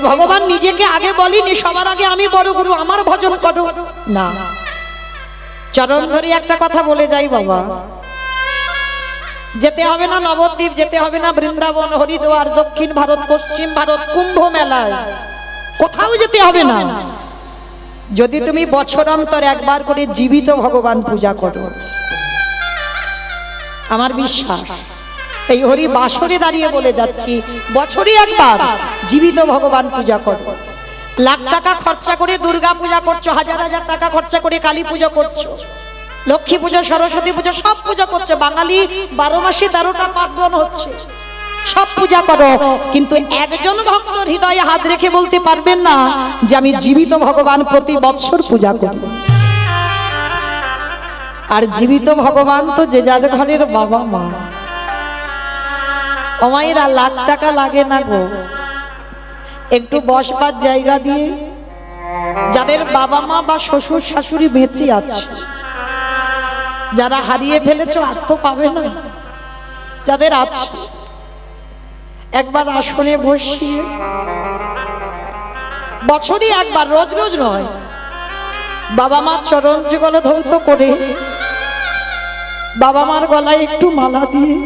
ভগবান নিজেকে আগে বলিনি সবার আগে আমি বড় গুরু, আমার ভজন করো না। চরণ ধরে একটা কথা বলে যাই বাবা, যেতে হবে না নবদ্বীপ, যেতে হবে না বৃন্দাবন, হরিদ্বার, দক্ষিণ ভারত, পশ্চিম ভারত, কুম্ভ মেলায়, কোথাও যেতে হবে না। যদি তুমি বছরান্তর একবার করে জীবিত ভগবান পূজা করো, আমার বিশ্বাস এই হরি বাসরে দাঁড়িয়ে বলে যাচ্ছি, বছরে একবার জীবিত ভগবান পূজা করো। লাখ টাকা খরচা করে দুর্গা পূজা করছো, হাজার হাজার টাকা খরচা করে কালী পূজা করছো, লক্ষ্মী পুজো, সরস্বতী পুজো, সব পূজা করছে। বাঙালি 12 মাসে 13টা পার্বণ হচ্ছে, সব পূজা করো, কিন্তু একজন ভক্ত হৃদয়ে হাত রেখে বলতে পারবেন না যে আমি জীবিত ভগবান প্রতি বৎসর পূজা করি। আর জীবিত ভগবান তো যে যার ঘরের বাবা মা। অমায়েরা লাখ টাকা লাগে না গো, একটু বসবার জায়গা দিয়ে, যাদের বাবা মা বা শ্বশুর শাশুড়ি বেঁচে আছে, যারা হারিয়ে ফেলেছো আর তো পাবে না, যাদের আছে একবার আসনে বসিয়ে বছরে একবার, রোজ রোজ নয়, বাবা মার চরণ যুগল ধৌত করে বাবা মার গলায় একটু মালা দিয়ে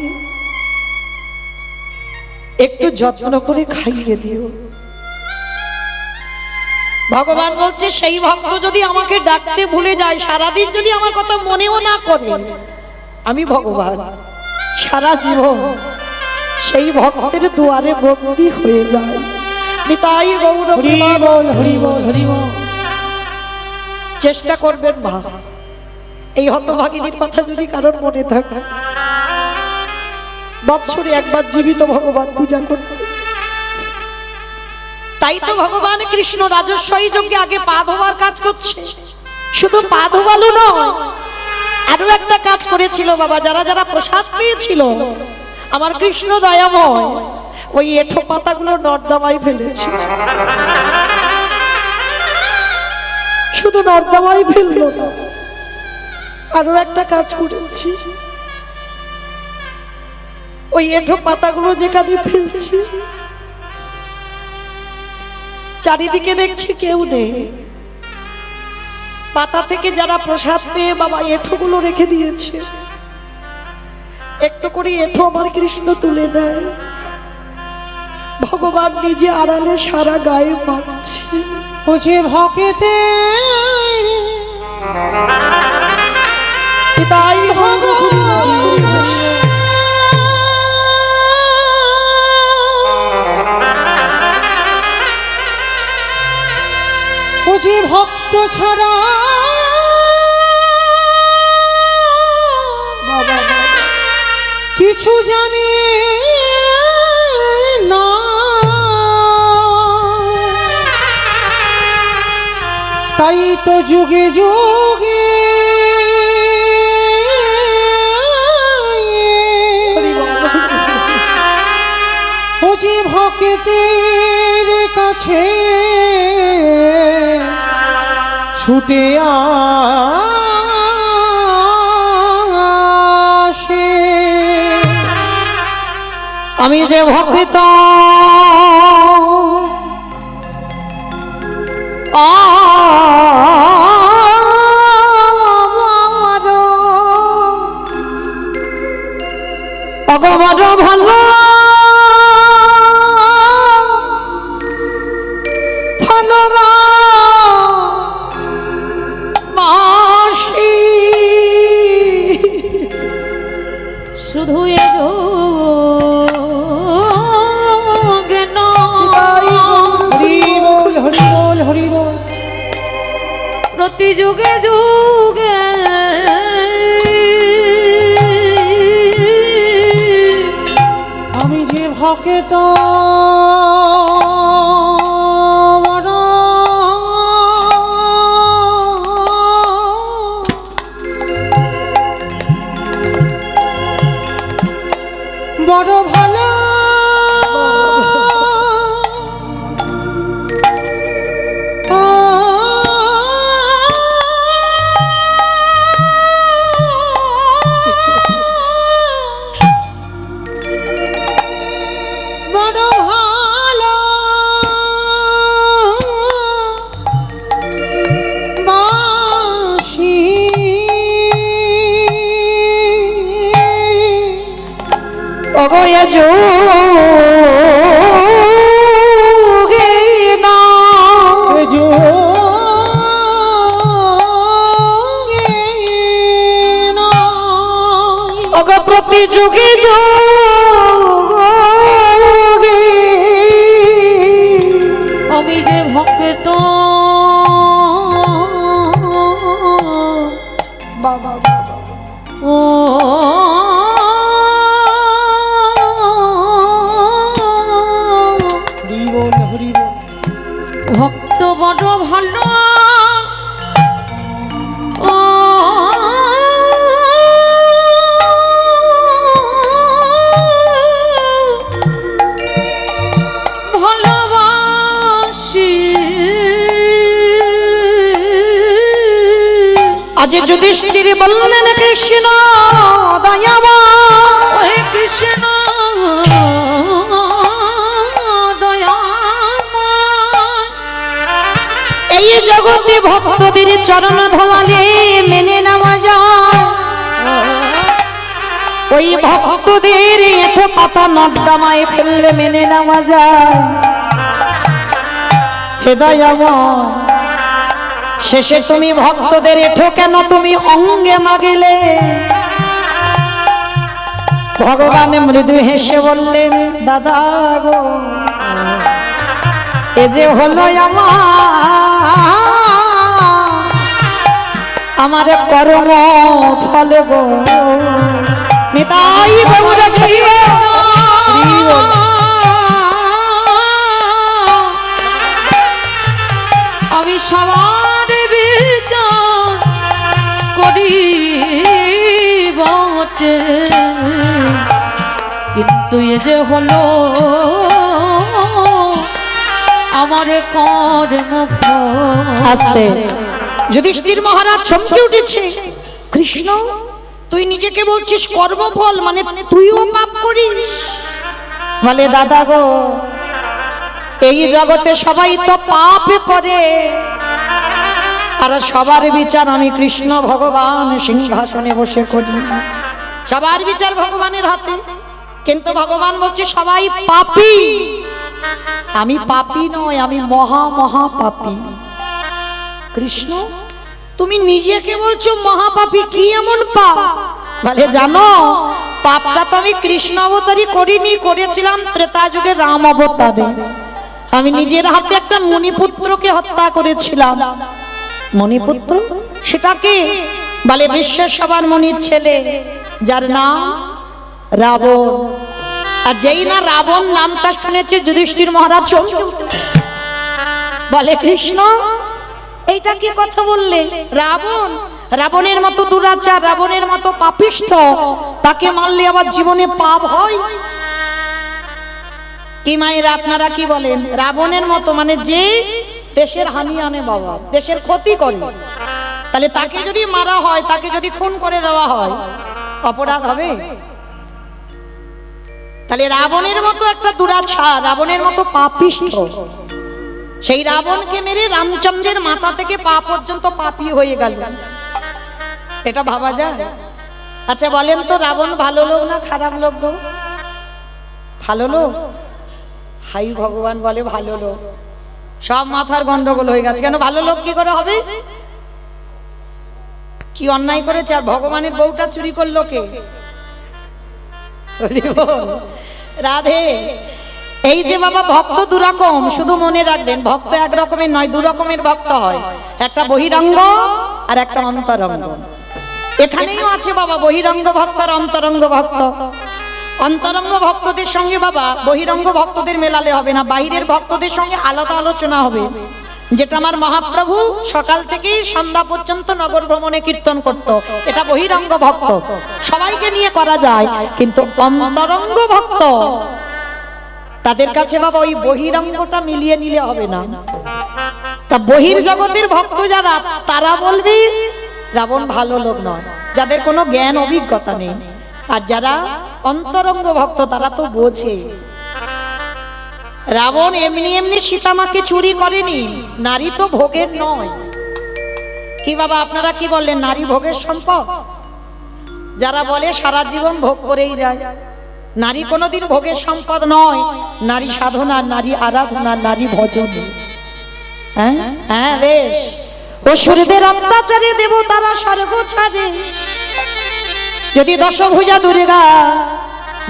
একটু যত্ন করে খাইয়ে দিও। ভগবান বলছে সেই ভক্ত যদি আমাকে ডাকতে ভুলে যায়, সারাদিন যদি আমার কথা মনেও না করে, আমি ভগবান সারা জীবন সেই ভক্তের দুয়ারে বন্দী হয়ে যায়। নিতাই গৌর হরি বল, হরি বল, হরি বল। চেষ্টা করবেন মা, এই হতভাগিনীর কথা যদি কারোর মনে থাকে, বৎসরে একবার জীবিত ভগবান পূজা করতে। তাই তো ভগবান কৃষ্ণ রাজস্বই যজ্ঞে আগে পা ধোয়ার কাজ করছে, শুধু পা ধোয়ালো নয়, আরো একটা কাজ করেছিল বাবা। যারা যারা প্রসাদ পেয়েছিল আমার কৃষ্ণ দয়াময়, ওই এঁঠো পাতাগুলো নর্দমায় ফেলেছে। শুধু নর্দমায় ফেললো না, আরো একটা কাজ করেছি, ওই এঁঠো পাতাগুলো যেখানে ফেলছি চারিদিকে দেখছি কেউ নেই, পাতা থেকে যারা প্রসাদ পেয়ে বাবা এঁঠোগুলো রেখে দিয়েছে, একটু করে এঁঠো আমার কৃষ্ণ তুলে নেয়। ভগবান নিজে আড়ালে সারা গায়ে মাখছে, ও যে ভকেতে তাই ভগবান ও যে ভক্ত ছাড়া বাবা কিছু জানে না, তাই তো যুগে যুগে ও যে ভক্তের কাছে ছুটে আসে। আমি যে ভক্ত অগমর ভালো শুধু এ যোগে নয়, হরি বল, হরি বল, হরি বল, প্রতি যুগে যুগে আমি যে ভক্ত বড় ভালো বড় ভালো অগয়ে যোগে না অগ প্রতি যুগে যোগে আমি যে ভক্ত বাবা ও ভক্ত বড় ভালো ও ভালোবাসি আজ যুধিষ্ঠির বললেন কৃষ্ণ দয়াময় ওহে কৃষ্ণ এই জগতে ভক্তদের চরণ ধোয়ালে মেনে নেওয়া যায় ওই ভক্তদের এঁঠো পাতা নর্দমায় ফেললে মেনে নেওয়া যায় হে দয়াময় শেষে তুমি ভক্তদের এঁঠো কেন তুমি অঙ্গে মাগিলে ভগবান মৃদু হেসে বললেন দাদা গো এ যে হলো আমার কর্ম ফল গো নিতাই গৌর করিব আমি সবার বিচার করি বটে কিন্তু এ যে হলো আমার কর্মফল আস্তে যুধিষ্ঠির মহারাজ চমকে উঠেছে কৃষ্ণ তুই নিজেকে বলছিস কর্মফল মানে তুইও পাপ করিস বলে দাদা গো এই জগতে সবাই তো পাপ করে আর সবার বিচার আমি কৃষ্ণ ভগবান সিংহাসনে বসে করি সবার বিচার ভগবানের হাতে কিন্তু ভগবান বলছে সবাই পাপী আমি পাপী নয় আমি মহা মহা পাপী কৃষ্ণ তুমি নিজেকে বলছো মহাপাপী কি এমন পাপ বলে জানো পাপটা তো আমি কৃষ্ণ অবতারই করিনি করেছিলাম ত্রেতা যুগে রাম অবতারে আমি নিজের হাতে একটা মণিপুত্রকে হত্যা করেছিলাম মণিপুত্র সেটাকে বলে বিশ্বের সবার মণির ছেলে যার নাম রাবণ আর যেই না রাবণ নামটা শুনেছে যুধিষ্ঠির মহারাজ বলে কৃষ্ণ এইটা কি কথা বললে রাবণ রাবণের মতো দুরাচার রাবণের মতো পাপিষ্ঠ তাকে মারলে আবার জীবনে পাপ হয় কি মায়েরা আপনারা কি বলেন রাবণের মতো মানে যে দেশের হানি আনে বাবা দেশের ক্ষতি করে তাহলে তাকে যদি মারা হয় তাকে যদি খুন করে দেওয়া হয় অপরাধ হবে তাহলে রাবণের মতো একটা দুরাচার রাবণের মতো পাপিষ্ঠ সেই রাবণকে মেরে রামচন্দ্রের মাথা থেকে পা পর্যন্ত পাপী হয়ে গেল এটা ভাবা যায় আচ্ছা বলেন তো রাবণ ভালো লোক না খারাপ লোক গো ভালো লোক হাই ভগবান বলে ভালো লোক সব মাথার গন্ডগোল হয়ে গেছে কেন ভালো লোক কি করে হবে কি অন্যায় করেছে আর ভগবানের বউটা চুরি করলো কে রাধে এই যে বাবা ভক্ত দুরকম শুধু মনে রাখবেন ভক্ত এক রকমের নয় দু রকমের ভক্ত হয় একটা বহিরঙ্গ আর একটা অন্তরঙ্গ এখানেও আছে বাবা বহিরঙ্গ ভক্ত আর অন্তরঙ্গ ভক্ত অন্তরঙ্গ ভক্তদের সঙ্গে বাবা বহিরঙ্গ ভক্তদের মেলালে হবে না বাইরের ভক্তদের সঙ্গে আলাদা আলোচনা হবে যেটা আমার মহাপ্রভু সকাল থেকে সন্ধ্যা পর্যন্ত নগর ভ্রমণে কীর্তন করত এটা বহিরঙ্গ ভক্ত সবাইকে নিয়ে করা যায় কিন্তু অন্তরঙ্গ ভক্ত তাদের কাছে বাবা ওই বহিরঙ্গটা মিলিয়ে নিলে হবে না তা বহির জগতের ভক্ত যারা তারা বলবি রাবণ ভালো লোক নয় যাদের কোনো জ্ঞান অভিজ্ঞতা নেই আর যারা অন্তরঙ্গ ভক্ত তারা তো বোঝে রাবণ এমনি এমনি সীতামাকে চুরি করেনি নারী তো ভোগের নয় কি বাবা আপনারা কি বললেন নারী ভোগের সম্পদ যারা বলে সারা জীবন ভোগ করেই যায় নারী কোনোদিন ভোগের সম্পদ নয়, নারী সাধনা, নারী আরাধনা, নারী ভজন। হ্যাঁ হ্যাঁ বেশ। অসুরদের অত্যাচারে দেবতারা স্বর্গ ছাড়ে। যদি দশভুজা দুর্গা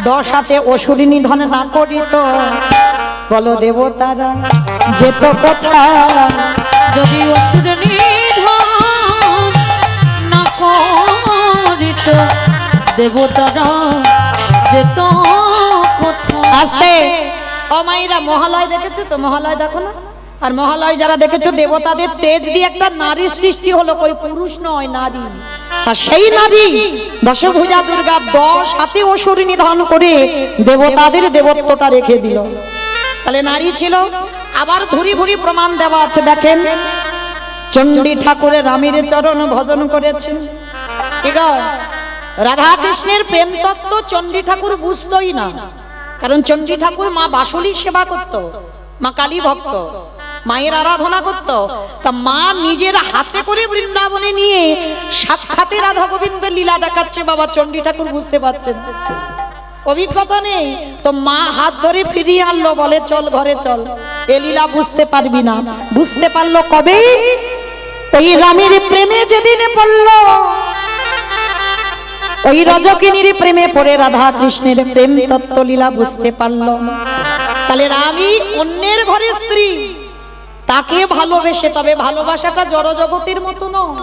10 হাতে অসুরী নিধন না করিত, বলো দেবতারা যেত কোথায়? যদি অসুর নিধন না করিত, দেবতারা যেত কোথায়? আস্তে। ও মাইরা, মহালয় দেখেছো তো? মহালয় দেখো না? আর মহালয় যারা দেখেছো, দেবতাদের তেজ দিয়ে একটা নারীর সৃষ্টি হলো, কই পুরুষ নয়, নারী। আর সেই নারী দশভুজা দুর্গা 10 হাতে অসুরী নিধন করে দেবতাদের দেবত্বটা রেখে দিল। তাহলে নারী ছিল। আবার ভুরি ভুরি প্রমাণ দেওয়া আছে, দেখেন। চণ্ডী ঠাকুরের রামের চরণ ভজন করেছে। ঠিক আছে? রাধা কৃষ্ণের প্রেম তত্ত্ব চণ্ডী ঠাকুর বুঝতোই না, কারণ চণ্ডী ঠাকুর মা বাসুলি সেবা করত, মা কালী ভক্ত, মায়ের আরাধনা করত। তা মা নিজের হাতে করে বৃন্দাবনে নিয়ে সাক্ষাতে রাধা গোবিন্দের লীলা দেখাচ্ছে, বাবা চণ্ডী ঠাকুর বুঝতে পারছেন, অভিজ্ঞতা নেই। তো মা হাত ধরে ফিরিয়ে আনলো, বলে চল ঘরে চল, এ লীলা বুঝতে পারবি না। বুঝতে পারলো কবে? ওই রামের প্রেমে যেদিন পড়লো, ওই রজকিনীর প্রেমে পড়ে রাধা কৃষ্ণের প্রেম তত্ত্ব লীলা বুঝতে পারলো। তাহলে রামই অন্যের ঘরের স্ত্রী, তাকে ভালোবেসে, তবে ভালোবাসাটা জড় জগতের মতো নয়।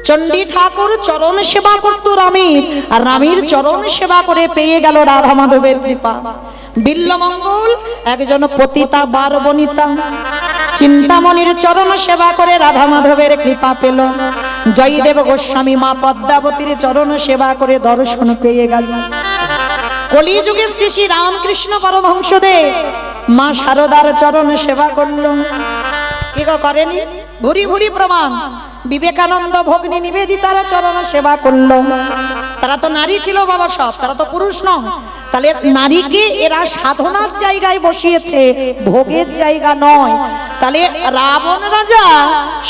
চণ্ডী ঠাকুর চরণ সেবা করত রামের, আর রামের চরণ সেবা করে পেয়ে গেল রাধা মাধবের কৃপা। বিল্লমঙ্গল একজন পতিতা বার বনিতা, চিন্তামণির চরণ সেবা করে রাধা মাধবের কৃপা পেল। জয়দেব গোস্বামী মা পদ্মাবতীর চরণ সেবা করে দর্শন পেয়ে গেল। কলিযুগে শ্রী শ্রী রামকৃষ্ণ পরমহংসদেব মা শারদার চরণ সেবা করল। কি করেনি? ভুরি ভুরি প্রমাণ। বিবেকানন্দ ভগ্নী নিবেদিতার চরণ সেবা করলো। তারা তো নারী ছিল বাবা, সব, তারা তো পুরুষ নয়। তাহলে নারীকে এরা সাধনার জায়গায় বসিয়েছে, ভোগের জায়গা নয়। তাহলে রাবণ রাজা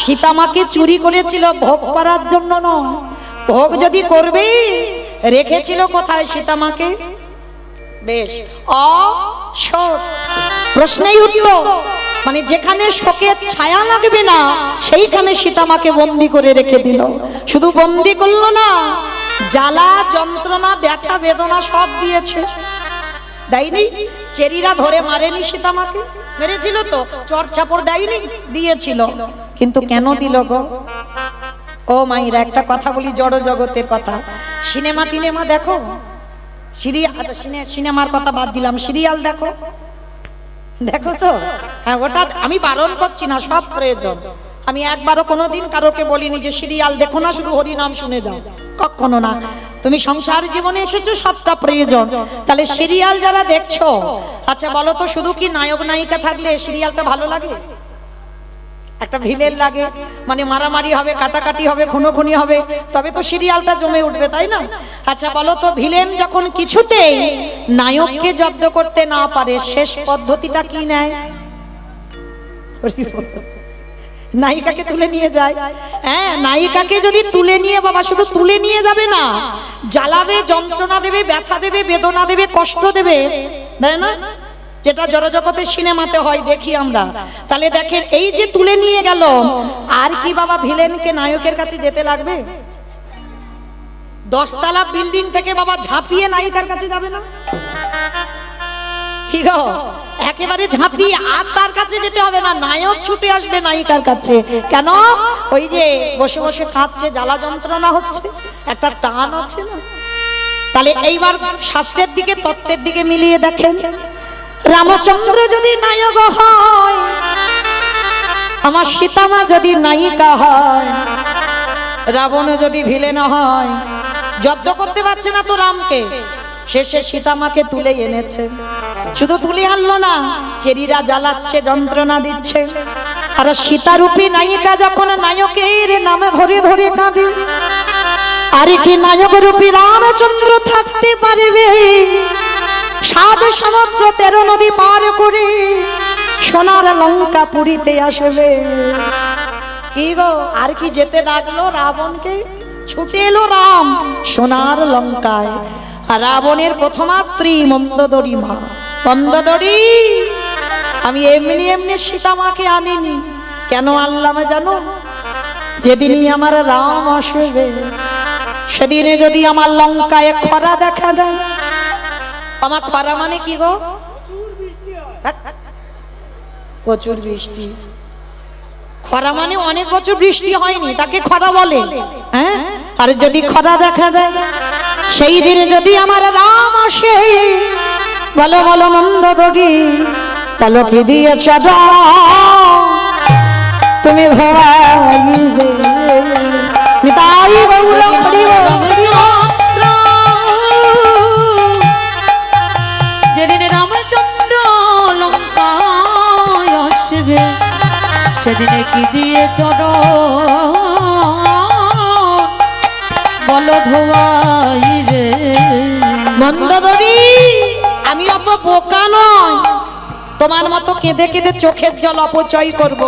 সীতামাকে চুরি করেছিল ভোগ করার জন্য নয়। ভোগ যদি করবে, রেখেছিল কোথায় সীতামাকে? বেশ, অশোক। প্রশ্নেই উত্তর, মানে যেখানে শোকের ছায়া লাগবে না, সেইখানে সীতামাকে বন্দি করে রেখে দিল। শুধু বন্দি করলো না, জ্বালা যন্ত্রণা ব্যথা বেদনা সব দিয়েছে। দেয়নি? চেরিরা ধরে মারেনি সীতামাকে? মেরেছিল তো। চর চাপড় দেয়নি? দিয়েছিল। কিন্তু কেন দিল গো? ও মাইরা, একটা কথা বলি, জড় জগতের কথা। সিনেমা টিনেমা দেখো? সিরিয়াল, আচ্ছা সিনেমার কথা বাদ দিলাম, সিরিয়াল দেখো? দেখো তো? হ্যাঁ, ওটা আমি বারণ করছি না, সব প্রয়োজন। আমি একবারও কোনোদিন কারোকে বলিনি যে সিরিয়াল দেখো না, শুধু হরি নাম শুনে যাও, কখনো না। তুমি সংসার জীবনে এসেছো, সবটা প্রয়োজন। তাহলে সিরিয়াল যারা দেখছো, আচ্ছা বলো তো, শুধু কি নায়ক নায়িকা থাকলে সিরিয়ালটা ভালো লাগে? একটা ভিলেন লাগে, মানে মারামারি হবে, কাটাকাটি হবে, খুনোখুনি হবে, তবে তো সিরিয়ালটা জমে উঠবে, তাই না? আচ্ছা বলো তো, ভিলেন যখন কিছুতেই নায়ককে জব্দ করতে না পারে, শেষ পদ্ধতিটা কি নেয়? নায়িকাকে তুলে নিয়ে যায়। হ্যাঁ, নায়িকাকে যদি তুলে নিয়ে, বাবা শুধু তুলে নিয়ে যাবে না, জ্বালাবে, যন্ত্রণা দেবে, ব্যথা দেবে, বেদনা দেবে, কষ্ট দেবে, তাই না? যেটা জড়জগতের সিনেমাতে হয়, দেখি আমরা। তাহলে দেখেন, এই যে তুলে নিয়ে গেল, আর কি বাবা ভিলেনকে নায়কের কাছে যেতে লাগবে? 10 তলা বিল্ডিং থেকে বাবা ঝাঁপিয়ে নায়িকার কাছে যাবে না? কি গো, একেবারে ঝাঁপিয়ে আর তার কাছে যেতে হবে না, নায়ক ছুটে আসবে নায়িকার কাছে। কেন? ওই যে বসে বসে কাঁদছে, জ্বালা যন্ত্রণা হচ্ছে, একটা টান আছে না? তাহলে এইবার শাস্ত্রের দিকে, তত্ত্বের দিকে মিলিয়ে দেখেন, রামচন্দ্র যদি নায়ক হয়, আমার সীতামা যদি নায়িকা হয়, রাবণ যদি ভিলেন হয়, জব্দ করতে পারছে না তো রামকে, শেষে সীতামাকে তুলে এনেছে। শুধু তুলে আনলো না, চেরিরা জ্বালাচ্ছে, যন্ত্রণা দিচ্ছে। আর সীতারূপী নায়িকা যখন নায়কের নামে ধরে ধরে কাঁদে, আর কি নায়ক রূপী রামচন্দ্র থাকতে পারবে? 7 সমুদ্র 13 নদী পার করে সোনার লঙ্কা পুরীতে আসবে। কি গো, আর কি যেতে লাগলো রাবণকে? ছুটে এলো রাম সোনার লঙ্কায়। আর রাবণের প্রথমা স্ত্রী মন্দোদরী মা। মন্দোদরী, আমি এমনি এমনি সীতা মাকে আনিনি, কেন আনলাম জানো? যেদিনই আমার রাম আসবে সেদিনে যদি আমার লঙ্কায় খরা দেখা দেয়। আমার খরা মানে কি গো? প্রচুর বৃষ্টি। খরা মানে অনেক বছর বৃষ্টি হয়নি, তাকে খরা বলে। হ্যাঁ, আর যদি খরা দেখা দেয় সেই দিনে যদি আমার রাম আসে, বলো বলো মন্দোদরী, বলো কি দিয়েছ তুমি ধরাইবে। নিতাই গৌর হরি বল, হরি বল। যেদিন রামচন্দ্র লঙ্কায় আসবে সেদিনে কি দিয়ে বলো ধোয়াইবে। মন্দোদরী, আমি অত বোকা নয় তোমার মতো কেঁদে কেঁদে চোখের জল অপচয় করব।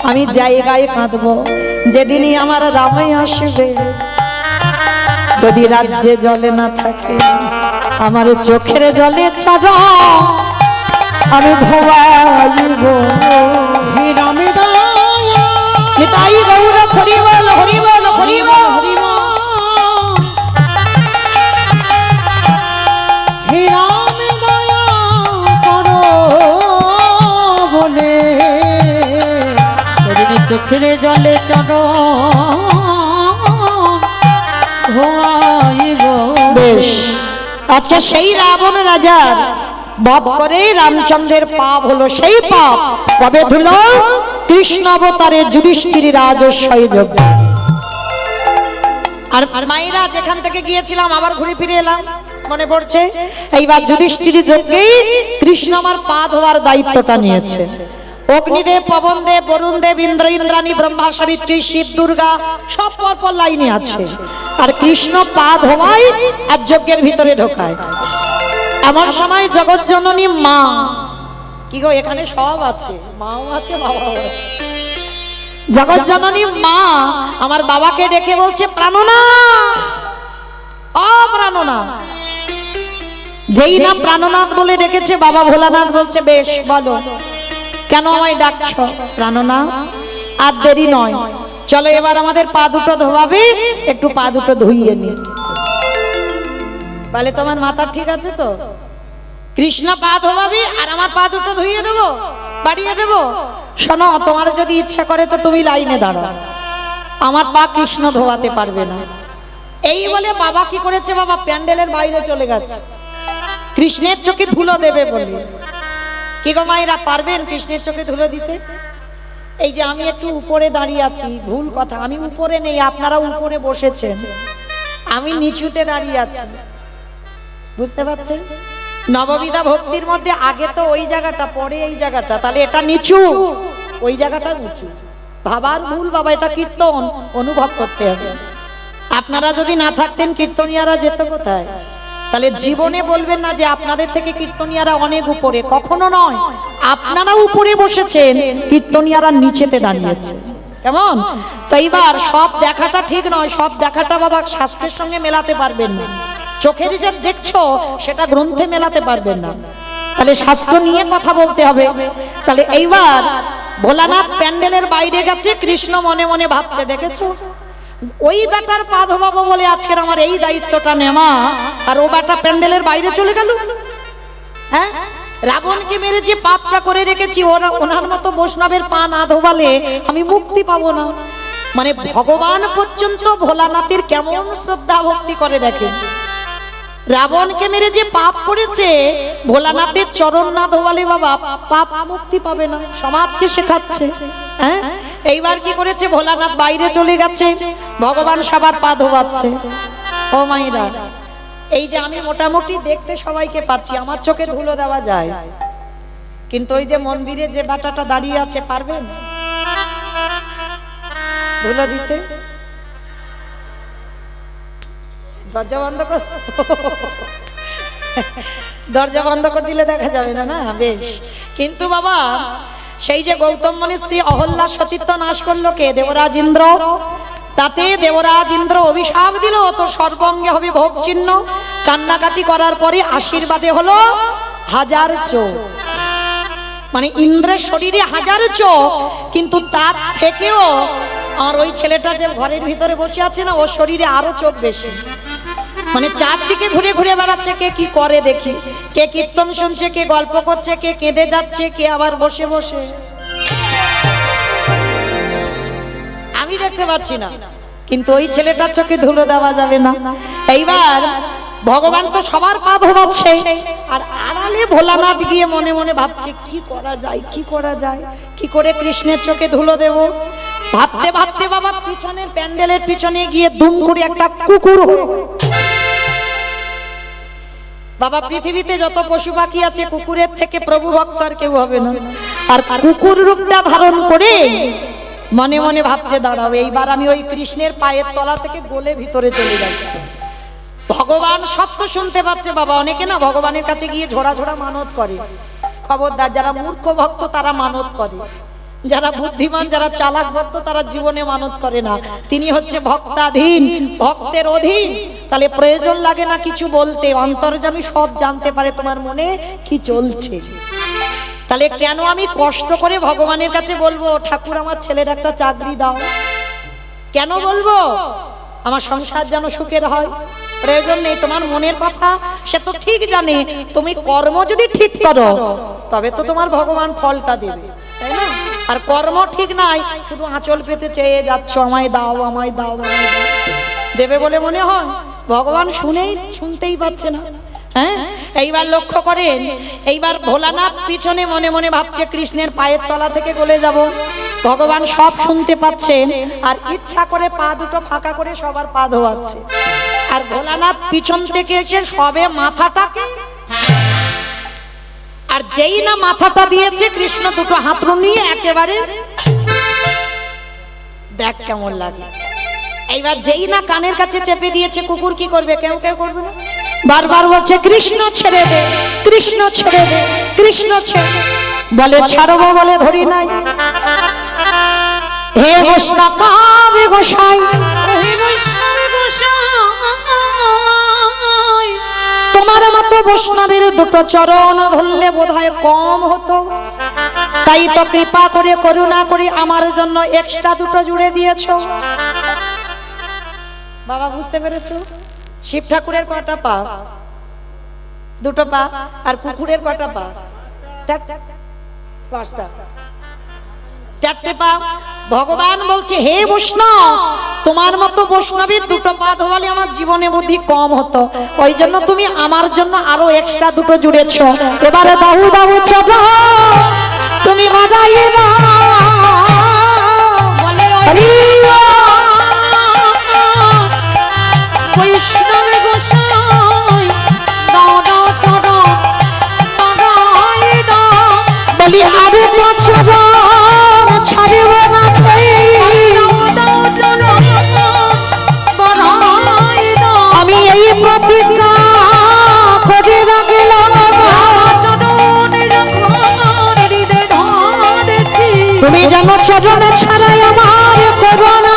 আমি জায়গায় কাঁদবো যেদিনই আমার রামাই আসবে। যদি রাজ্যে জলে না থাকে আমার চোখের জলে ছাড়া আমি ধোয়াইব। নিতাই গৌর হরি বল, হরি বল, হরি বল, হরি বল। চোখের জলে ধোয়াইব। বেশ, আজকে সেই রাবণ রাজার বধ করে রামচন্দ্রের পাপ হলো। সেই পাপ কবে ধুলো? কৃষ্ণ অবতারে যুধিষ্ঠির রাজস্বয় যোগ। আর মায়েরা যেখান থেকে গিয়েছিলাম আবার ঘুরে ফিরে এলাম, মনে পড়ছে? এইবার যুধিষ্ঠির যজ্ঞেই কৃষ্ণ আমার পা ধোয়ার দায়িত্বটা নিয়েছে। অগ্নিদেব, পবনদেব, বরুণদেব, ইন্দ্র, ইন্দ্রাণী, ব্রহ্মা, সাবিত্রী, শিব, দুর্গা সব পরপর লাইনে আছে। আর কৃষ্ণ পা ধোয়ায় আর যজ্ঞের ভিতরে ঢোকায়। এমন সময় জগৎ জননী মা, কি গো এখানে সব আছে, মাও আছে বাবাও আছে। জগৎ জননী মা আমার বাবাকে ডেকে বলছে, প্রাণনাথ, ও প্রাণনাথ। যেই না প্রাণনাথ বলে ডেকেছে, বাবা ভোলানাথ বলছে, বেশ বলো কেন আমায় ডাকছ? প্রাণনাথ, আর দেরি নয়, চলো এবার আমাদের পা দুটো ধোয়াবে, একটু পা দুটো ধুইয়ে নি। বলে তোমার মাথা ঠিক আছে তো? কৃষ্ণ পা ধোয়াবি আর আমার পা দুটো ধুইয়ে দেবো, বাড়িয়ে দেবো? শোনো, তোমার যদি ইচ্ছা করে তো তুমি লাইনে দাঁড়াও, আমার পা কৃষ্ণ ধোয়াতে পারবে না। এই বলে বাবা কি করেছে? বাবা প্যান্ডেলের বাইরে চলে গেছে কৃষ্ণের চোখে ধুলো দেবে বলে। কি গো মায়েরা, পারবেন কৃষ্ণের চোখে ধুলো দিতে? এই যে আমি একটু উপরে দাঁড়িয়ে আছি, ভুল কথা, আমি উপরে নেই, আপনারা উপরে বসেছেন, আমি নিচুতে দাঁড়িয়ে আছি, বুঝতে পারছেন? নববিধা ভক্তির মধ্যে আগে তো ওই জায়গাটা, পরে এই জায়গাটা, তাহলে এটা নিচু, ওই জায়গাটা উঁচু। ভাবার ভুল বাবা, এটা কীর্তন, অনুভব করতে হবে। আপনারা যদি না থাকতেন কীর্তনিয়ারা যেত কোথায়? তাহলে জীবনে বলবেন না যে আপনাদের থেকে কীর্তনিয়ারা অনেক উপরে, কখনো নয়। আপনারা উপরে বসেছেন, কীর্তনিয়ারা নিচেতে দাঁড়িয়েছে। কেমন? তো এইবার সব দেখাটা ঠিক নয়, সব দেখাটা বাবা শাস্ত্রের সঙ্গে মেলাতে পারবেন না। চোখের যে দেখছো সেটা গ্রন্থে মেলাতে পারবেন না, তাহলে শাস্ত্র নিয়ে কথা বলতে হবে। তাহলে এইবার ভোলানাথ প্যান্ডেলের বাইরে গেছে, কৃষ্ণ মনে মনে ভাবছে, দেখেছো ওই বেটার পা ধোবাবো বলে আজকের আমার এই দায়িত্বটা নেওয়া, আর ও বেটা প্যান্ডেলের বাইরে চলে গেল। হ্যাঁ, রাবণকে মেরে যে পাপটা করে রেখেছি, ওনার মতো বৈষ্ণবের পা না ধোবালে আমি মুক্তি পাবো না। মানে ভগবান পর্যন্ত ভোলানাথের কেমন শ্রদ্ধা ভক্তি করে দেখেন। রাবণকে মেরে যে পাপ করেছে, ভোলানাথের চরণ না ধোয়ালে বাবা পাপ মুক্তি পাবে না, সমাজকে শেখাচ্ছে। হ্যাঁ, এইবার কি করেছে? ভোলানাথ বাইরে চলে গেছে, ভগবান সবার পা ধোয়াচ্ছে। ও মাইরা, এই যে আমি মোটামুটি দেখতে সবাইকে পাচ্ছি, আমার চোখে ধুলো দেওয়া যায়, কিন্তু ওই যে মন্দিরে যে বাটাটা দাঁড়িয়ে আছে, পারবেন ধুলো দিতে? দরজা বন্ধ কর, দরজা বন্ধ করে দিলে দেখা যাবে না। না, বেশ। কিন্তু বাবা সেই যে গৌতম মুনির স্ত্রী অহল্যা সতীত্ব নাশ করলো কে? দেবরাজ ইন্দ্র। তাতে দেবরাজ ইন্দ্র অভিশাপ দিল, তো সর্বঙ্গে হবে ভোগ চিহ্ন। কান্নাকাটি করার পরে আশীর্বাদে হলো 1000 চোখ। মানে ইন্দ্রের শরীরে 1000 চোখ, কিন্তু তার থেকেও আর ওই ছেলেটা যে ঘরের ভিতরে বসে আছে না, ওর শরীরে আরো চোখ বেশি। মানে চারদিকে ঘুরে ঘুরে বেড়াচ্ছে, কে কি করে দেখি, কে কীর্তন শুনছে, কে গল্প করছে, কে কেঁদে যাচ্ছে, কে আবার বসে বসে। আমি দেখতে পাচ্ছি না, কিন্তু ওই ছেলেটার চোখে ধুলো দেওয়া যাবে না। এইবার ভগবান তো সবার পা ধোয়াচ্ছে, আর আড়ালে ভোলানাথ গিয়ে মনে মনে ভাবছে কি করা যায়, কি করা যায়, কি করে কৃষ্ণের চোখে ধুলো দেব। ভাবতে ভাবতে বাবা পিছনের প্যান্ডেলের পিছনে গিয়ে দুম করে একটা কুকুর হয়ে। বাবা পৃথিবীতে যত পশু পাখি আছে, কুকুরের থেকে প্রভু ভক্ত আর কেউ হবে না। আর কুকুর রূপটা ধারণ করে মনে মনে ভাবছে দাঁড়াও, এইবার আমি ওই কৃষ্ণের পায়ের তলা থেকে গলে ভিতরে চলে যাই। ভগবান সব তো শুনতে পাচ্ছে বাবা। অনেকে না ভগবানের কাছে গিয়ে ঝোড়া ঝোড়া মানত করে। খবরদার, যারা মূর্খ ভক্ত তারা মানত করে, যারা বুদ্ধিমান যারা চালাক ভক্ত তারা জীবনে মানত করে না। তিনি হচ্ছে ভক্তাধীন, ভক্তের অধীন। তাহলে প্রয়োজন লাগে না কিছু বলতে, অন্তর্যামী সব জানতে পারে তোমার মনে কি চলছে। তাহলে কেন আমি কষ্ট করে ভগবানের কাছে বলবো ঠাকুর আমার ছেলের একটা চাকরি দাও? কেন বলবো আমার সংসার যেন সুখের হয়? প্রয়োজন নেই। তোমার মনের কথা সে তো ঠিক জানে। তুমি কর্ম যদি ঠিক করো তবে তো তোমার ভগবান ফলটা দেবে, তাই না? আর কর্ম ঠিক নাই, শুধু আঁচল পেতে চেয়ে যাচ্ছ আমায় দাও, আমায় দাও, আমায় দাও, দেবে বলে মনে হয়? ভগবান শুনতেই পাচ্ছে না। হ্যাঁ, এইবার লক্ষ্য করেন, এইবার ভোলানাথ পিছনে মনে মনে ভাবছে কৃষ্ণের পায়ের তলা থেকে গলে যাব। ভগবান সব শুনতে পাচ্ছেন, আর ইচ্ছা করে পা দুটো ফাঁকা করে সবার পা ধোয়াচ্ছে। আর ভোলানাথ পিছন থেকে এসে সবে মাথাটাকে, আর যেই না মাথাটা দিয়েছে কৃষ্ণ দুটো হাত নিয়ে একেবারে দেখ কেমন লাগে। এইবার যেই না কানের কাছে চেপে দিয়েছে, কুকুর কি করবে? কেউ কেউ করবে না, বারবার বলছে কৃষ্ণ ছেড়ে দে, কৃষ্ণ ছেড়ে দে, কৃষ্ণ ছেড়ে। বলে ছাড়বো বলে ধরি নাই। হে বৈষ্ণব গোসাই, তোমার মতো বৈষ্ণবের দুটো চরণ ধরলে বোধহয় কম হতো, তাই তো কৃপা করে করুণা করে আমার জন্য এক্সট্রা দুটো জুড়ে দিয়েছো। বাবা বুঝতে পেরেছো? শিব ঠাকুরের কটা পা? দুটো পা। আর কুকুরের কটা পা? 5টা, 4টে পা। ভগবান বলছে হে বৈষ্ণব, তোমার মতো বৈষ্ণবের দুটো পা ধোয়ালে আমার জীবনে বুদ্ধি কম হতো, ওই জন্য তুমি আমার জন্য আরো এক্সট্রা দুটো জুড়েছো। এবারে বাহু বাহু ছোট তুমি বাজাইয়ে দাও। বলি আরে তো ছোট ছাড়িব না, আমি এই প্রতিজ্ঞা করে রাখলাম। তুমি জানো চরণে ছাড়াই আমার করোনা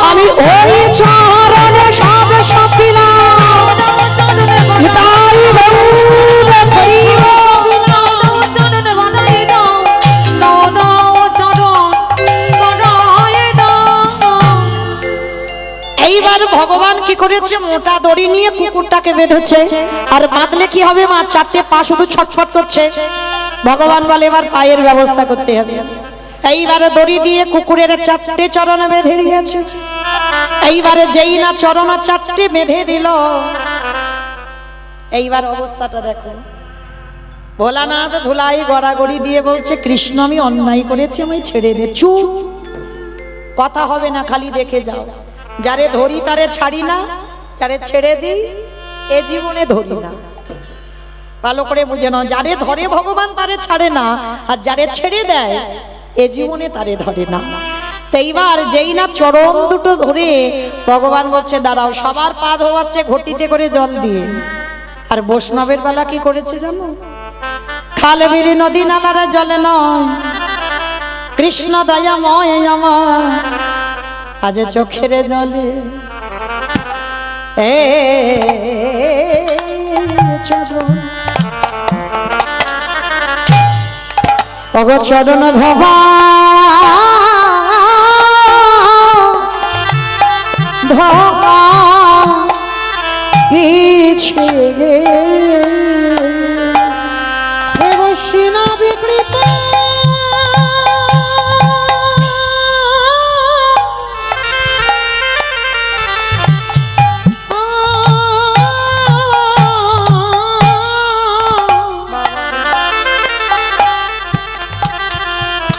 আমি ওই চরণে সব সপিলাম। এইবার ভগবান কি করেছে, মোটা দড়ি নিয়ে কুকুরটাকে বেঁধেছে। আর বাঁধলে কি হবে মা? 4টে পা শুধু ছটফট করছে। ভগবান বলে এবার পায়ের ব্যবস্থা করতে হবে। এইবারে দড়ি দিয়ে কুকুরের 4টে চরণ বেঁধে দিয়েছে। এইবারে যেই না চরণ 4টে বেঁধে দিল, এইবার অবস্থাটা দেখো। ভোলানাথ ধুলাই গড়াগড়ি দিয়ে বলছে কৃষ্ণ আমি অন্যায় করেছি, আমায় ছেড়ে দে। চুপ, কথা হবে না, খালি দেখে যাও। যারে ধরি তারে ছাড়ি না, যারে ছেড়ে দিই এ জীবনে ধরি না। ভালো করে বুঝে নাও, যারে ধরে ভগবান তারে ছাড়ে না, আর যারে ছেড়ে দেয় এ জীবনে তারে ধরে না। তো এইবার যেই না চরণ দুটো ধরে ভগবান বলছে দাঁড়াও। সবার পা ধোয়াচ্ছে ঘটিতে করে জল দিয়ে। আর বৈষ্ণবের বেলা কি করেছে জানো? খাল বিল নদী নালার জলে নয়, কৃষ্ণ দয়াময় আমার আজ চোখের জলে এ চরণ ওগো চরণ ধবা ধবা ইছে গে হে বৈষ্ণব কৃপা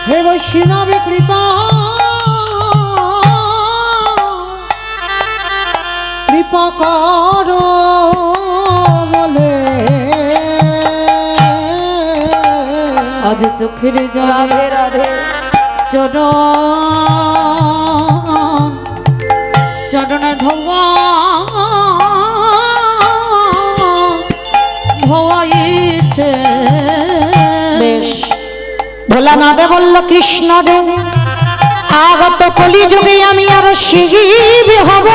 হে বৈষ্ণব কৃপা কৃপা করো বলে আজ চোখের জলে রাধে রাধে চরণ চরণ ধোয়া ধোয়াইছে বেশ ভোলানাথে বলল কৃষ্ণ রে আগত কলি যুগে আমি আর শিব হব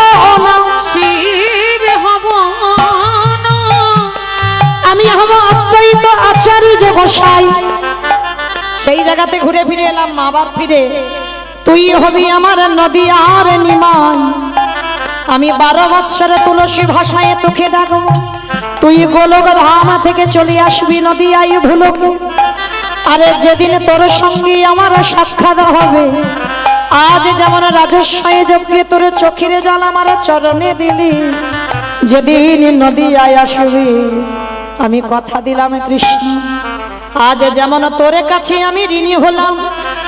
না শিব হব না আমি হব অদ্বৈত আচার্য গোসাই সেই জায়গাতে ঘুরে ফিরে এলাম আবার ফিরে তুই হবি আমার নদী আর নিমাই আমি 12 বৎসরে তুলসী ভাষায় তোকে ডাকবো তুই গোলক ধাম থেকে চলে আসবি নদী আই ভুলকে আরে যেদিন তোর সঙ্গে আমার সাক্ষাৎ হবে আজ যেমন রাজস্বয়ে যজ্ঞে তোর চোখের জল আমার চরণে দিলি যেদিন নদী আয় আসবি আমি কথা দিলাম কৃষ্ণ আজ যেমন তোর কাছে আমি ঋণী হলাম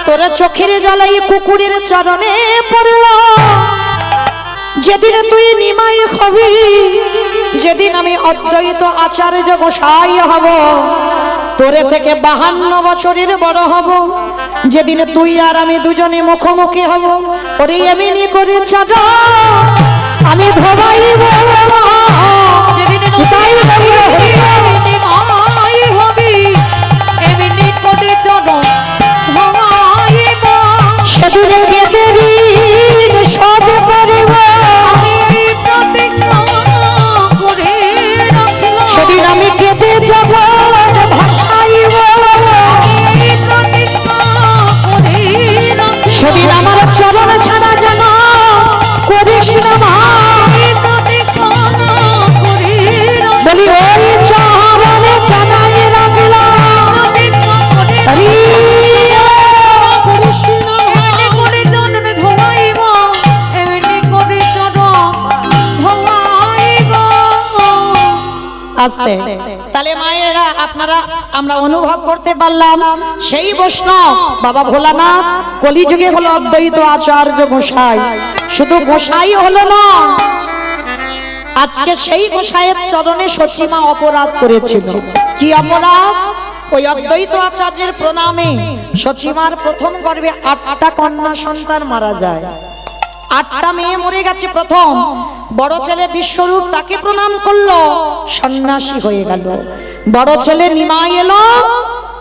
তোর চোখের জলাই কুকুরের চরণে পড়ল যেদিন তুই নিমাই হবি যেদিন আমি অদ্বৈত আচার্য গোসাই হব তোরে থেকে 52 বছরের বড় হব যেদিন তুই আর আমি দুজনে মুখোমুখি হব ওরে এমনি করে চাচা আমি ধোবাইব যেদিন তাই বলিল নিমাই হবি এমনি করে চরণ ধোয়াইব সেদিন বেদেরি সদ করিব আমি প্রতিজ্ঞা করে রাখলাম সেদিন আমি কেঁদে জগৎ ভাসাইব আমি প্রতিজ্ঞা করে রাখলাম সেদিন আমার চরণ ছাড়া যেন করিস না মা আমি প্রতিজ্ঞা করে রাখলাম বলি ওই চরণে জানাই রাখলাম প্রতিজ্ঞা করে হরি কৃষ্ণ এমনি করে চরণ ধোয়াইব এমনি করে চরণ ধোয়াইব আস্তে তাহলে মায়েরা আপনারা আমরা অনুভব করতে পারলাম সেই বৈষ্ণব বাবা ভোলানাথ কলিযুগে হলো অদ্বৈত আচার্য গোসাই শুধু গোসাই হলো না আজকে সেই গোসাইয়ের চরণে সচিমা অপরাধ করেছিল কি অপরাধ ওই অদ্বৈত আচার্যের প্রণামে সচিমার প্রথম গর্ভে 8টা কন্যা সন্তান মারা যায় 8টা মেয়ে মরে গেছে প্রথম বড় ছেলে বিশ্বরূপ তাকে প্রণাম করলো সন্ন্যাসী হয়ে গেল বড় ছেলে নিমাই এলো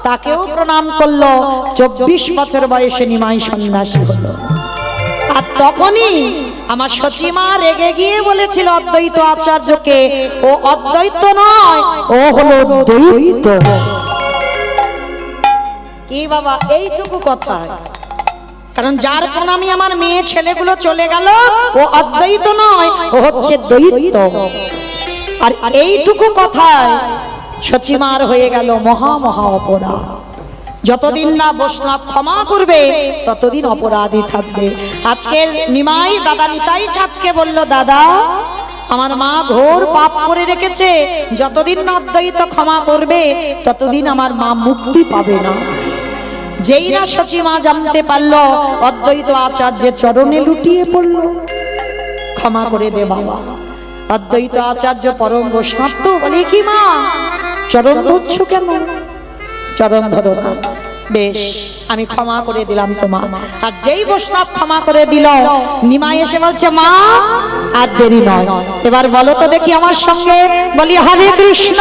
তাকেও প্রণাম করলো 24 বছর বয়সে নিমাই সন্ন্যাসী হলো আর তখনই আমার সচিমা রেগে গিয়ে বলেছিল অদ্বৈত আচার্যকে ও অদ্বৈত নয় ও হলো দ্বৈত কি বাবা এইটুকু কথা কারণ যার প্রণামী আমার মেয়ে ছেলেগুলো চলে গেল ও অদ্বৈত নয় ও হচ্ছে দ্বৈত আর এইটুকু কথায় সচিমার হয়ে গেল মহা মহা অপরাধ যতদিন না বৈষ্ণব ক্ষমা করবে ততদিন অপরাধী থাকবে আজকে নিমাই দাদা নিতাই চাঁদকে বলল দাদা আমার মা ঘোর পাপ করে রেখেছে যতদিন না অদ্বৈত ক্ষমা করবে ততদিন আমার মা মুক্তি পাবে না যেই না সচিমা জানতে পারলো অদ্বৈত আচার্যের চরণে লুটিয়ে পড়লো ক্ষমা করে দে বাবা অদ্বৈত আচার্য পরম বৈষ্ণব তো বলে কি মা চরণ ধরছ কেন চরণ ধরো না বেশ আমি ক্ষমা করে দিলাম তোমার আর যেই বৈষ্ণব ক্ষমা করে দিল নিমাই এসে বলছে মা আর দেরি নয় এবার বলো তো দেখি আমার সঙ্গে বলি হরে কৃষ্ণ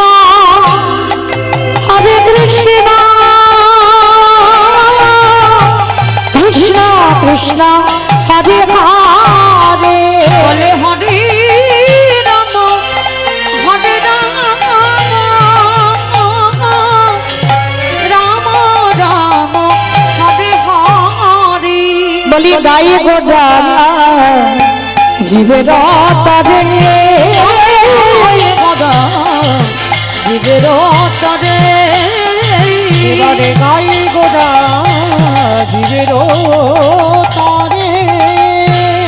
বলি গাই গোডা জীবের তরে জীবের তরে এবারে গাই গোড়া জীবের তারে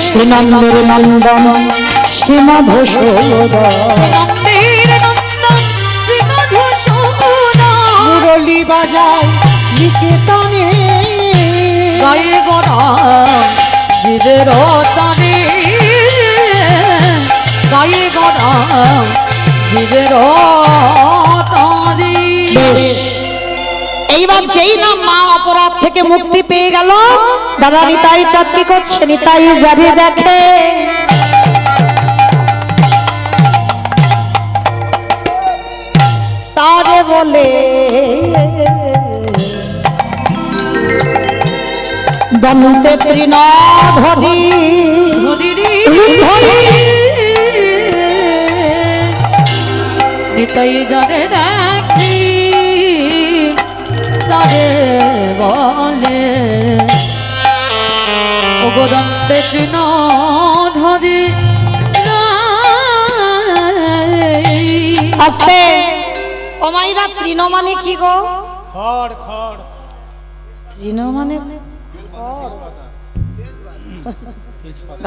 শ্রীনন্দের নন্দন শ্রীমধুসূদন নন্দের নন্দন শ্রীমধুসূদন মুরলী বাজায় নিকেতনে গায়ে গড়া জীবের তরে গায়ে গড়া জীবের তরে বেশ, এইবার যেই না মা অপরাধ থেকে মুক্তি পেয়ে গেল, দাদা নিতাই চাকরি করছে, নিতাই জারি দেখে তারে বলে দন্তে তৃণাধরি নিতাই জানে দেখি তারে বলে ওগরন্তে তৃণ ধরে আস্তে ও মাইরা তৃণ মানে কি গো? খড় খড় তৃণ মানে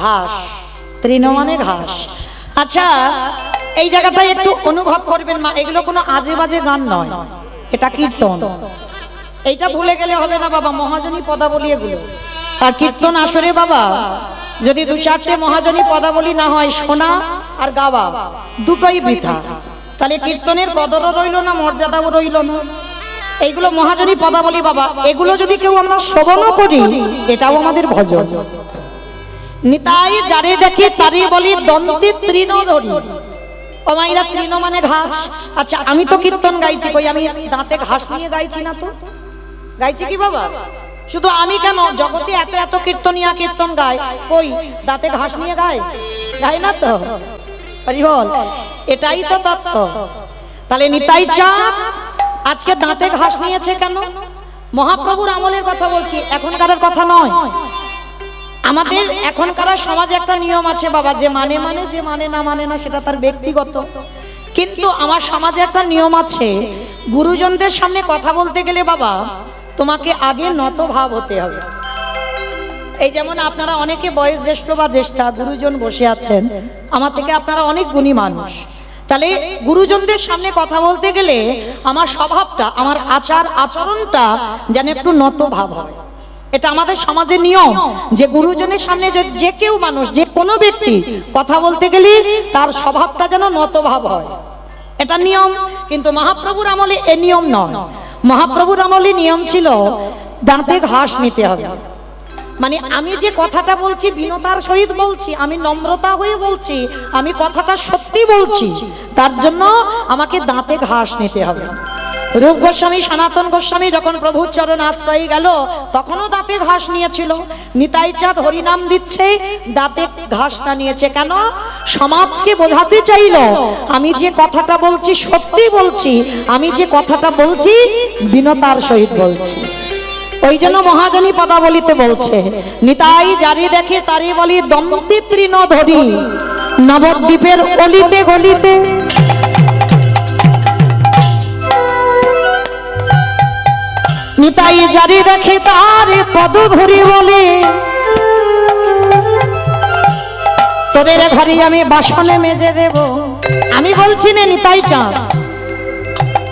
ঘাস, তৃণ মানে ঘাস। আচ্ছা, এই জায়গাটায় একটু অনুভব করবেন মা, এগুলো কোনো আজে বাজে গান নয়, এটা কীর্তন। এইটা ভুলে গেলে হবে না বাবা, মহাজনী পদাবলী এগুলো। আর কীর্তন আসরে বাবা যদি দু চারটে মহাজনী পদাবলী না হয়, শোনা আর গাওয়া দুটোই বৃথা। তাহলে কীর্তনের কদরও রইল না, মর্যাদাও রইল না। এইগুলো মহাজনী পদাবলী বাবা, এগুলো যদি কেউ আমরা শ্রবণও করি, এটাও আমাদের ভজন। নিতাই যারে দেখি তারে বলি দন্তে তৃণ ধরি। ও মাইরা তৃণ মানে ঘাস। আচ্ছা, আমি তো কীর্তন গাইছি, কই আমি দাঁতে ঘাস নিয়ে গাইছি না তো? গাইছি কি বাবা? শুধু আমি কেন, জগতে এত এত কীর্তনিয়া কীর্তন গায়, কই দাঁতে ঘাস নিয়ে গায়? গায় না তো। হরি বল, এটাই তো তত্ত্ব। তাহলে নিতাই চাঁদ আজকে দাঁতে ঘাস নিয়েছে কেন? মহাপ্রভুর আমলের কথা বলছি, এখনকার কথা নয়। আমাদের এখনকার সমাজে একটা নিয়ম আছে বাবা, যে মানে মানে, যে মানে না সেটা তার ব্যক্তিগত। কিন্তু আমার সমাজে একটা নিয়ম আছে, গুরুজনদের সামনে কথা বলতে গেলে বাবা তোমাকে আগে নত ভাব হতে হবে। এই যেমন আপনারা অনেকে বয়স জ্যেষ্ঠ বা জ্যেষ্ঠা গুরুজন বসে আছেন, আমার থেকে আপনারা অনেক গুণী মানুষ। তাহলে গুরুজনদের সামনে কথা বলতে গেলে আমার স্বভাবটা, আমার আচার আচরণটা যেন একটু নত ভাব হয়। এটা আমাদের সমাজের নিয়ম, যে গুরুজনের সামনে যে কেউ মানুষ, যে কোনো ব্যক্তি কথা বলতে গেলে তার স্বভাবটা যেন নত ভাব হয়, এটা নিয়ম। কিন্তু মহাপ্রভুর আমলে এ নিয়ম নয়। মহাপ্রভুর আমলে নিয়ম ছিল দাঁতে ঘাস নিতে হবে। মানে আমি যে কথাটা বলছি বিনতার সহিত বলছি, আমি নম্রতা হয়ে বলছি, আমি কথাটা সত্যি বলছি, তার জন্য আমাকে দাঁতে ঘাস নিতে হবে। রূপ গোস্বামী সনাতন গোস্বামী যখন প্রভুর চরণ আশ্রয়ে গেল, তখনও দাঁতে ঘাস নিয়েছিল। নিতাই চাঁদ হরিনাম দিচ্ছে, দাঁতে ঘাসটা নিয়েছে কেন? সমাজকে বোঝাতে চাইল আমি যে কথাটা বলছি সত্যি বলছি, আমি যে কথাটা বলছি বিনতার সহিত বলছি। ওই জন্য মহাজনী পদাবলীতে বলছে, নিতাই যারে দেখে তারে বলি দন্তে তৃণ ধরি, নবদ্বীপের অলিতে গলিতে নিতাই যারে দেখে তারে পদ ধরি বলে, তোদের ঘরে আমি বাসনে মেজে দেব। আমি বলছি না নিতাই চাঁদ,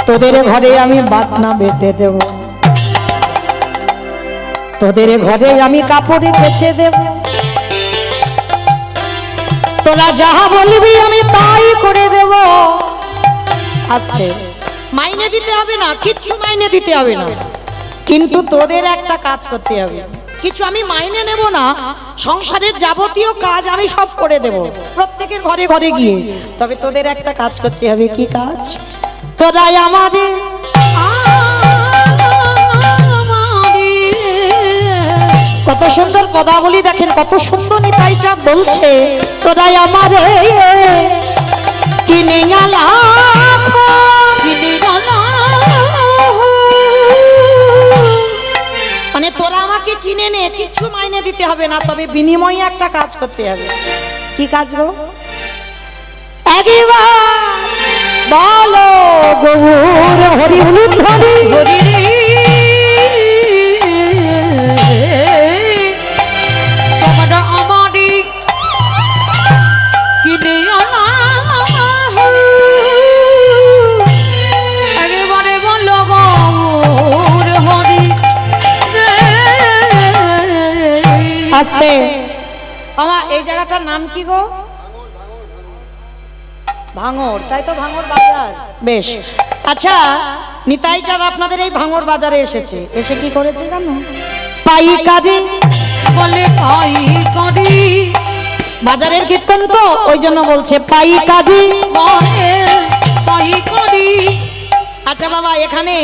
তোদের ঘরে আমি বাটনা বেটে দেব, তোদের ঘরে আমি কাপড়ে কেচে দেব, তোরা যাহা বলবি আমি তাই করে দেব। আজকে মাইনে দিতে হবে না, কিচ্ছু মাইনে দিতে হবে না, কিন্তু তোদের একটা কাজ করতে হবে। কিছু আমি মাইনে নেব না, সংসারের যাবতীয় কাজ আমি সব করে দেব প্রত্যেকের ঘরে ঘরে গিয়ে। তবে তোদের একটা কাজ করতে হবে। কি কাজ? তোরাই আমারে কত সুন্দর পদাবলী দেখেন, কত সুন্দর নিতাই চাঁদ বলছে, তোরাই আমারে কিনে গেলা মানে তোরা আমাকে কিনে নে, কিচ্ছু মাইনে দিতে হবে না, তবে বিনিময়ে একটা কাজ করতে হবে। কি কাজ গো? একবার বলো গৌর হরি উলুধ্বনি। হরি রে তোমরা আমারই কিনে আনা একেবারে বলো গৌর হরি রে। আস্তে আমার এই জায়গাটার নাম কি গো? ভাঙর, তাই তো? ভাঙর বাজার। বেশ, আচ্ছা নিতাই চাঁদ আপনাদের এই ভাঙর বাজারে এসেছে, এসে কি করেছে জানো? পাইকারি বলে পাই করি বাজারের কীর্তন তো ওই জন্য বলছে পাইকারি বলে পাই করি। আচ্ছা বাবা, এখানে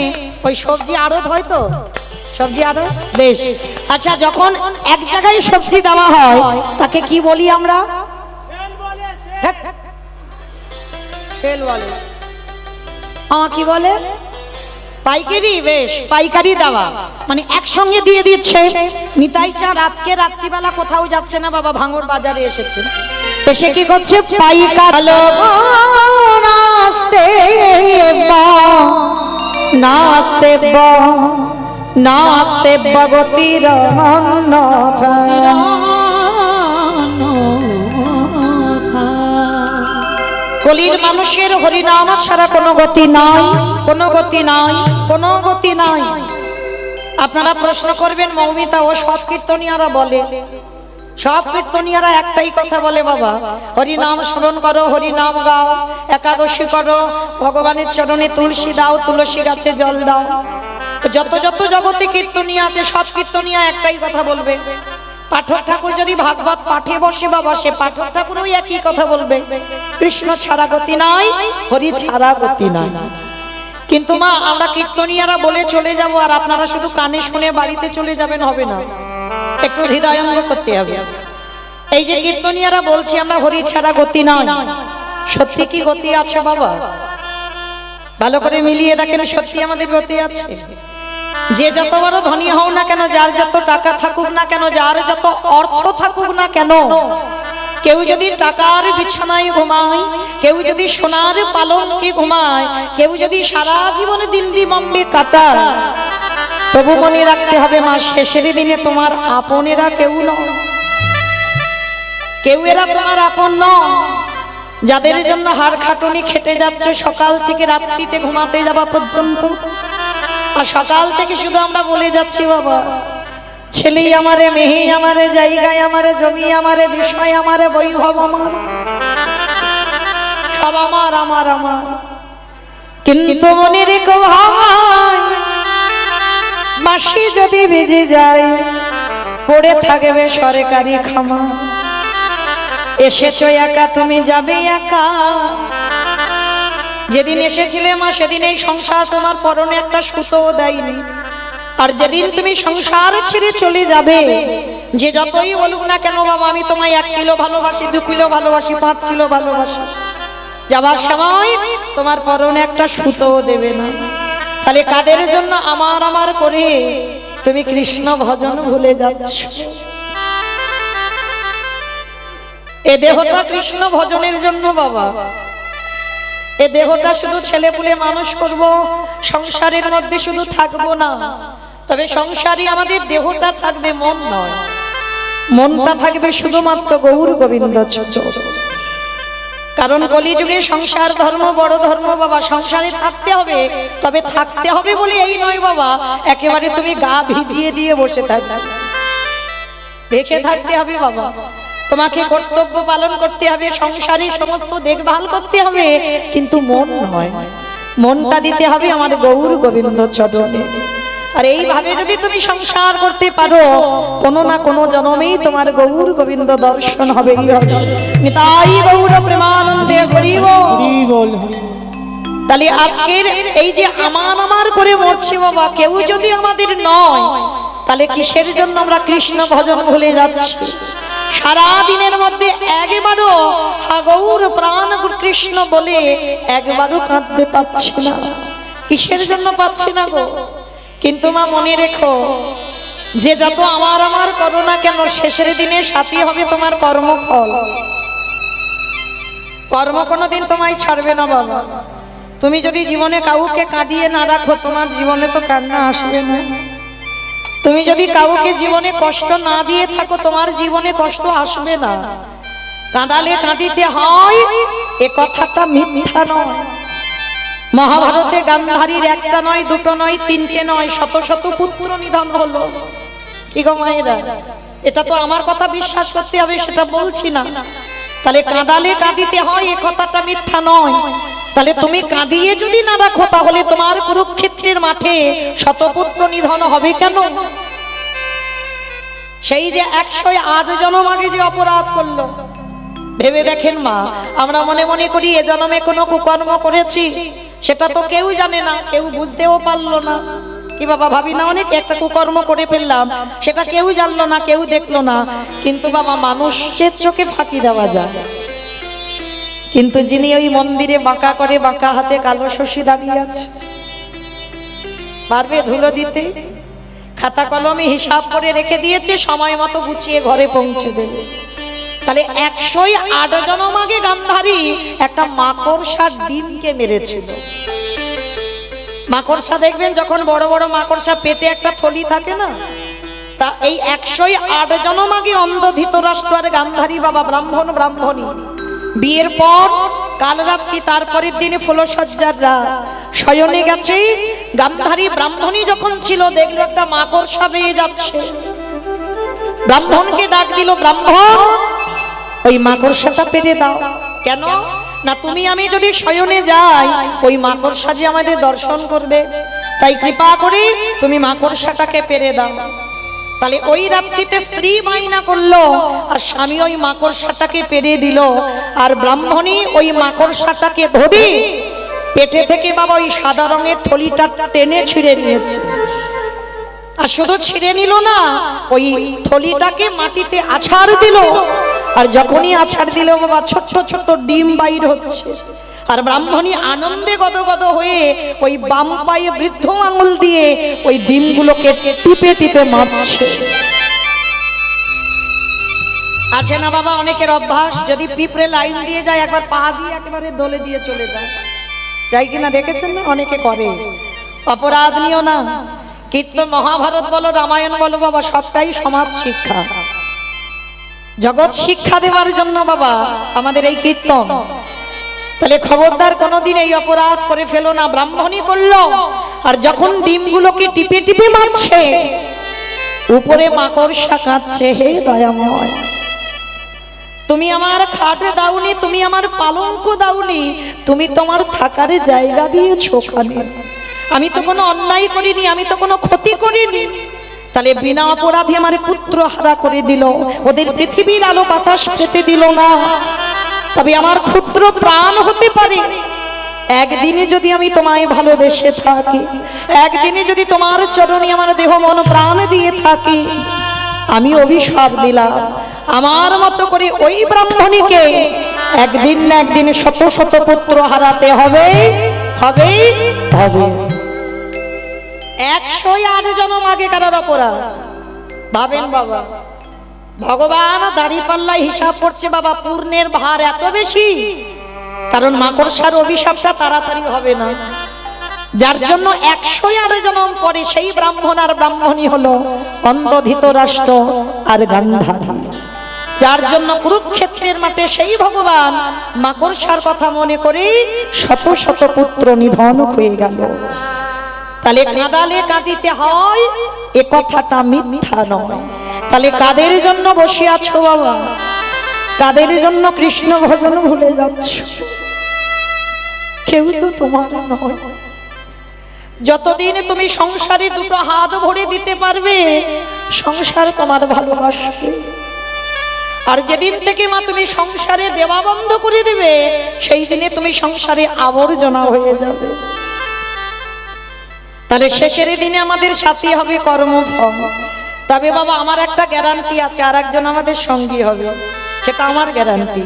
ওই সবজি আড়ত হয় তো? সবজি আড়ত, বেশ। আচ্ছা, যখন এক জায়গায় সবজি দেওয়া হয় তাকে কি বলি আমরা? হ্যাঁ, সেল বলে। কি বলে? পাইকারি। বেশ, পাইকারি দেওয়া মানে একসঙ্গে দিয়ে দিচ্ছে। নিতাই চা রাত্রিবেলা কোথাও যাচ্ছে না বাবা, ভাঙর বাজারে এসেছে। এসে কি করছে? পাইকারি। নাস্তে নাস্তে নাস্তে ভগতির কলির মানুষের হরিনাম ছাড়া কোনো গতি নাই, কোনো গতি নাই, কোনো গতি নাই। আপনারা প্রশ্ন করবেন মৌমিতা, ও সব কীর্তনিয়ারা বলে, সব কীর্তনিয়ারা একটাই কথা বলে বাবা, হরিনাম স্মরণ করো, হরিনাম গাও, একাদশী করো, ভগবানের চরণে তুলসী দাও, তুলসী গাছে জল দাও। যত যত জগতে কীর্তনিয়া আছে সব কীর্তনিয়া একটাই কথা বলবে। পাঠক ঠাকুর যদি ভাগবত পাঠে বসে বা বসে, পাঠক ঠাকুরও একই কথা বলবে, কৃষ্ণ ছাড়া গতি নাই, হরি ছাড়া গতি নাই। কিন্তু মা, আমরা কীর্তনিয়ারা বলে চলে যাব আর আপনারা শুধু কানে শুনে বাড়িতে চলে যাবেন, হবে না, একটু হৃদয়ঙ্গ করতে হবে। এই যে কীর্তনিয়ারা বলছি আমরা হরি ছাড়া গতি নাই, সত্যি কি গতি আছে বাবা? ভালো করে মিলিয়ে দেখেন, সত্যি আমাদের গতি আছে। যে যত বড় ধনী হও না কেন, যার যত টাকা থাকুক না কেন, যার যত অর্থ থাকুক না কেন, কেউ যদি টাকার বিছানায় ঘুমায়, কেউ যদি সোনার পালঙ্কে ঘুমায়, কেউ যদি সারা জীবনে দিল্লি বম্বে কাটায়, তবু মনে রাখতে হবে মা, শেষের দিনে তোমার আপনেরা কেউ নয়, কেউ এরা তোমার আপন নয়। যাদের জন্য হাড় খাটুনি খেটে যাচ্ছে সকাল থেকে রাত্রিতে ঘুমাতে যাওয়া পর্যন্ত, আর সকাল থেকে শুধু আমরা বলে যাচ্ছি বাবা, ছেলে আমারে, মেয়ে আমারে, জায়গায় আমারে, জমি আমারে, বিষয় আমারে, বৈভব আমার, সব আমার আমার আমার। কিন্তু মনে রেখো ভাই, মাসি যদি ভিজে যায় পড়ে থাকবে সরকারি খামা। এসেছো একা, তুমি যাবে একা। যেদিন এসেছিলে মা, সেদিন এই সংসার তোমার পরনে একটা সুতো দেয়নি। আর যেদিন তুমি সংসার ছেড়ে চলে যাবে, যে যতই বলুক না কেন বাবা, আমি তোমায় 1 কিলো ভালোবাসি, 2 কিলো ভালোবাসি, 5 কিলো ভালোবাসি, যাবার সময় তোমার পরনে একটা সুতো দেবে না। তাহলে কাদের জন্য আমার আমার করে তুমি কৃষ্ণ ভজন ভুলে যাচ্ছ? এ দেহটা কৃষ্ণ ভজনের জন্য বাবা, এ দেহটা শুধু ছেলে পুলে মানুষ করব, সংসারের মধ্যে শুধু থাকবো না। তবে সংসারী আমাদের দেহটা থাকবে, মন নয়। মনটা থাকবে শুধুমাত্র গৌর গোবিন্দ চরণ। কারণ কলিযুগে সংসার ধর্ম বড় ধর্ম বাবা, সংসারে থাকতে হবে। তবে থাকতে হবে বলে এই নয় বাবা একেবারে তুমি গা ভিজিয়ে দিয়ে বসে থাকবে, বেঁচে থাকতে হবে বাবা। তোমাকে কর্তব্য পালন করতে হবে, সংসারে সমস্ত দেখভাল করতে হবে, কিন্তু মন নয়, মনটা দিতে হবে আমার গৌর গোবিন্দ চরণে। আর এইভাবে যদি তুমি সংসার করতে পারো, কোনো না কোনো জন্মেই তোমার গৌর গোবিন্দ দর্শন হবেই হবে। নিতাই গৌর প্রেমানন্দে হরি বল। তাহলে আজকের এই যে আমার আমার করে মরছি বাবা, কেউ যদি আমাদের নয়, তাহলে কিসের জন্য আমরা কৃষ্ণ ভজন ভুলে যাচ্ছি? সারা দিনের মধ্যে একবারও গৌর প্রাণ কৃষ্ণ বলে একবারও কাঁদতে পাচ্ছি না। কিসের জন্য পাচ্ছি না গো? কিন্তু মা মনে রেখো, যে যত আমার আমার করো না কেন, শেষের দিনে সাথী হবে তোমার কর্মফল। কর্ম কোনোদিন তোমায় ছাড়বে না বাবা। তুমি যদি জীবনে কাউকে কাঁদিয়ে না রাখো, তোমার জীবনে তো কান্না আসবে না। তুমি যদি কাউকে জীবনে কষ্ট না দিয়ে থাকো, তোমার জীবনে কষ্ট আসবে না। কাঁদালে কাঁদিতে হয়, এ কথাটা মিথ্যা নয়। মহাভারতে গান্ধারীর একটা নয়, দুটো নয়, তিনটে নয়, শত শত পুত্র নিধন হলো। কি গো মায়েরা, এটা তো আমার কথা বিশ্বাস করতে হবে, সেটা বলছি না। তাহলে কাঁদালে কাঁদিতে হয়, এ কথাটা মিথ্যা নয়। তাহলে তুমি কাঁদিয়ে যদি না রাখো, তাহলে তোমার কুরুক্ষেত্রের মাঠে শতপুত্র নিধন হবে কেন? সেই যে 108 জনম আগে যে অপরাধ করলো, ভেবে দেখেন মা। আমরা মনে মনে করি এ জন্মে কোনো কুকর্ম করেছি, সেটা তো কেউ জানে না, কেউ বুঝতেও পারলো না। কি বাবা ভাবি না, অনেক একটা কুকর্ম করে ফেললাম, সেটা কেউ জানলো না, কেউ দেখলো না। কিন্তু বাবা মানুষের চোখে ফাঁকি দেওয়া যায়, কিন্তু যিনি ওই মন্দিরে বাঁকা করে বাঁকা হাতে কালো শশী দাঁড়িয়ে আছে, পারবে ধুলো দিতে? খাতা কলমে হিসাব করে রেখে দিয়েছে, সময় মতো গুছিয়ে ঘরে পৌঁছে দেবে। তাহলে 108 জনম আগে গান্ধারী একটা মাকড়সার ডিমকে মেরেছিল। মাকড়সা দেখবেন যখন বড় বড় মাকড়সা পেটে একটা থলি থাকে না, তা এই 108 জনম আগে অন্ধ ধৃতরাষ্ট্র আর গান্ধারী বাবা ব্রাহ্মণ ব্রাহ্মণী বিয়ের পর কাল রাত্রি, তারপরের দিনে ফুলসজ্জার রাত, শয়নে গেছে। গান্ধারী ব্রাহ্মণী যখন ছিল, দেখলো একটা মাকড়সা বেয়ে যাচ্ছে। ব্রাহ্মণকে ডাক দিল, ব্রাহ্মণ ওই মাকড়সাটা পেরে দাও। কেন না, তুমি আমি যদি শয়নে যাই, ওই মাকড়সা যে আমাদের দর্শন করবে, তাই কৃপা করে তুমি মাকড়সাটাকে পেরে দাও। তাহলে ওই রাত্রিতে স্ত্রী বায়না করলো, আর স্বামী ওই মাকড়সাটাকে পেরে দিল। আর ব্রাহ্মণী ওই মাকড়সাটাকে ধরে পেটে থেকে বাবা ওই সাদা রঙের থলিটা টেনে ছিঁড়ে নিয়েছে। আর শুধু ছিঁড়ে নিল না, ওই থলিটাকে মাটিতে আছাড় দিল। আর যখনই আছাড় দিল বাবা, ছোট ছোট ডিম বাইর হচ্ছে। আর ব্রাহ্মণী আনন্দে গদগদ হয়ে ওই বাম পায়ে বৃদ্ধ আঙুল দিয়ে ওই ডিমগুলোকে টিপে টিপে মারছে। আছে না বাবা অনেকের অভ্যাস, যদি পিঁপড়ে লাইন দিয়ে যায়, একবার পা দিয়ে একেবারে দলে দিয়ে চলে যায়, যাই কিনা দেখেছেন না, অনেকে করে। অপরাধ নিও না। কীর্তন মহাভারত বলো, রামায়ণ বলো বাবা, সবটাই সমাজ শিক্ষা, জগৎ শিক্ষা দেওয়ার জন্য বাবা আমাদের এই কীর্তন। তাহলে খবরদার কোনোদিন এই অপরাধ করে ফেলো না। ব্রাহ্মণী করলো, আর যখন ডিমগুলোকে টিপে টিপে মারছে, উপরে মাকড়সা কাঁদছে, হে দয়াময়, তুমি আমার খাটে দাওনি, তুমি আমার পালঙ্ক দাওনি, তুমি তোমার থাকার জায়গা দিয়েছো ওখানে। আমি তো কোনো অন্যায় করিনি, আমি তো কোনো ক্ষতি করিনি। তাহলে বিনা অপরাধে আমার পুত্র হারা করে দিল, ওদের পৃথিবীর আলো বাতাস পেতে দিল না। তবে আমার ক্ষুদ্র প্রাণ হতে পারে, একদিনে যদি আমি তোমায় ভালোবেসে থাকি, একদিনে যদি তোমার চরণে আমার দেহ মন প্রাণ দিয়ে থাকি, আমি অভিশাপ দিলাম, আমার মতো করে ওই ব্রাহ্মণীকে একদিন না একদিন শত শত পুত্র হারাতে হবে, হবে, হবে। 108 জনম আগে কারোর অপরাধ। ভাবেন বাবা, ভগবান দাঁড়িপাল্লায় হিসাব করছে বাবা, পূর্ণের ভার এত বেশি, কারণ মাকড়সার অভিশাপটা তাড়াতাড়ি হবে না। যার জন্য 108 জনম পরে সেই ব্রাহ্মণ আর ব্রাহ্মণী হলো অন্ধ ধৃতরাষ্ট্র আর গান্ধারী। যার জন্য কুরুক্ষেত্রের মাঠে সেই ভগবান মাকড়সার কথা মনে করে শত শত পুত্র নিধন হয়ে গেল। তাহলে কাঁদালে কাঁদিতে হয়, এ কথাটা মিথ্যা নয়। তাহলে কাদের জন্য বসে আছো বাবা, কাদের জন্য কৃষ্ণ ভজন ভুলে যাচ্ছ? কেউ তো তোমার নয়। যতদিন তুমি সংসারে দুটো হাত ভরে দিতে পারবে, সংসার তোমার ভালোবাসবে। আর যেদিন থেকে মা তুমি সংসারে দেওয়া বন্ধ করে দেবে, সেই দিনে তুমি সংসারে আবর্জনা হয়ে যাবে। তাহলে শেষের দিনে আমাদের সাথী হবে কর্মফল। তবে বাবা আমার একটা গ্যারান্টি আছে, আর একজন আমাদের সঙ্গী হবে, সেটা আমার গ্যারান্টি।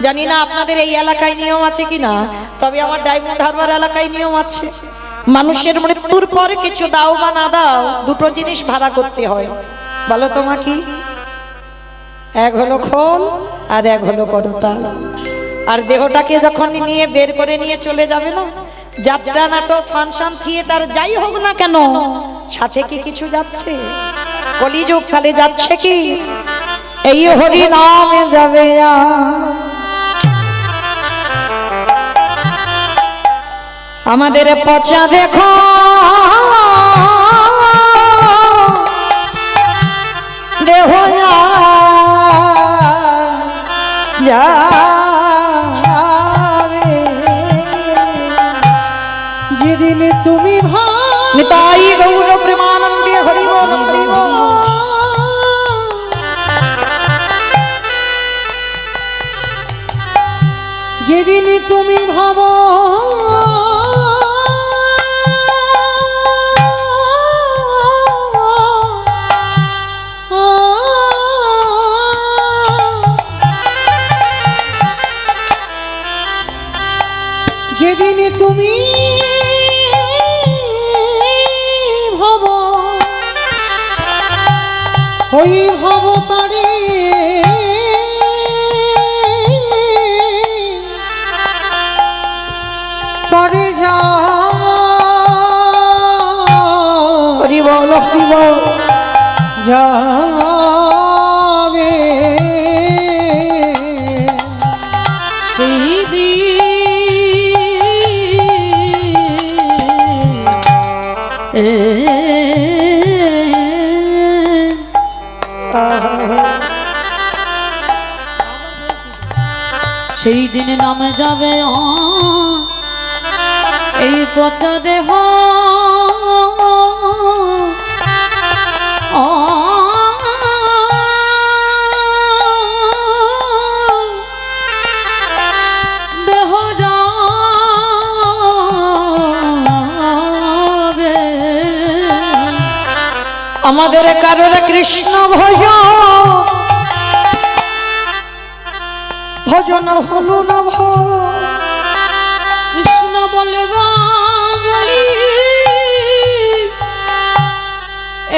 জানি না আপনাদের এই এলাকায় নিয়ম আছে কিনা, তবে আমার ডায়মন্ড হারবার এলাকায় নিয়ম আছে। মানুষের মৃত্যুর পর কিছু দাও বা না দাও, দুটো জিনিস ভাড়া করতে হয়। বলো তোমা কি? এক হলো খোল আর এক হলো করতাল। আর দেহটাকে যখন নিয়ে বের করে নিয়ে চলে যাবে না, যাত্রা, নাটক, ফাংশন, থিয়েটার যাই হোক না কেন, সাথে কি কিছু যাচ্ছে? কলিযুগ তাহলে যাচ্ছে কি? এই হরি নামে যাবে আমাদের পচা দেখো দেহ যাবে। যেদিন তুমি নিতাই গৌর প্রেমানন্দে হরি বল হরি বল। যেদিন তুমি ভাবো যেদিন তুমি ভাবো ওই ভাব পারে পরে যা হরি বল হরি বল। যাবে সেই সেই দিনে নামে যাবে এই পচা দেহ দেহ যাবে। আমাদের কারোর কৃষ্ণ ভজন হলো না কৃষ্ণ বলে বলি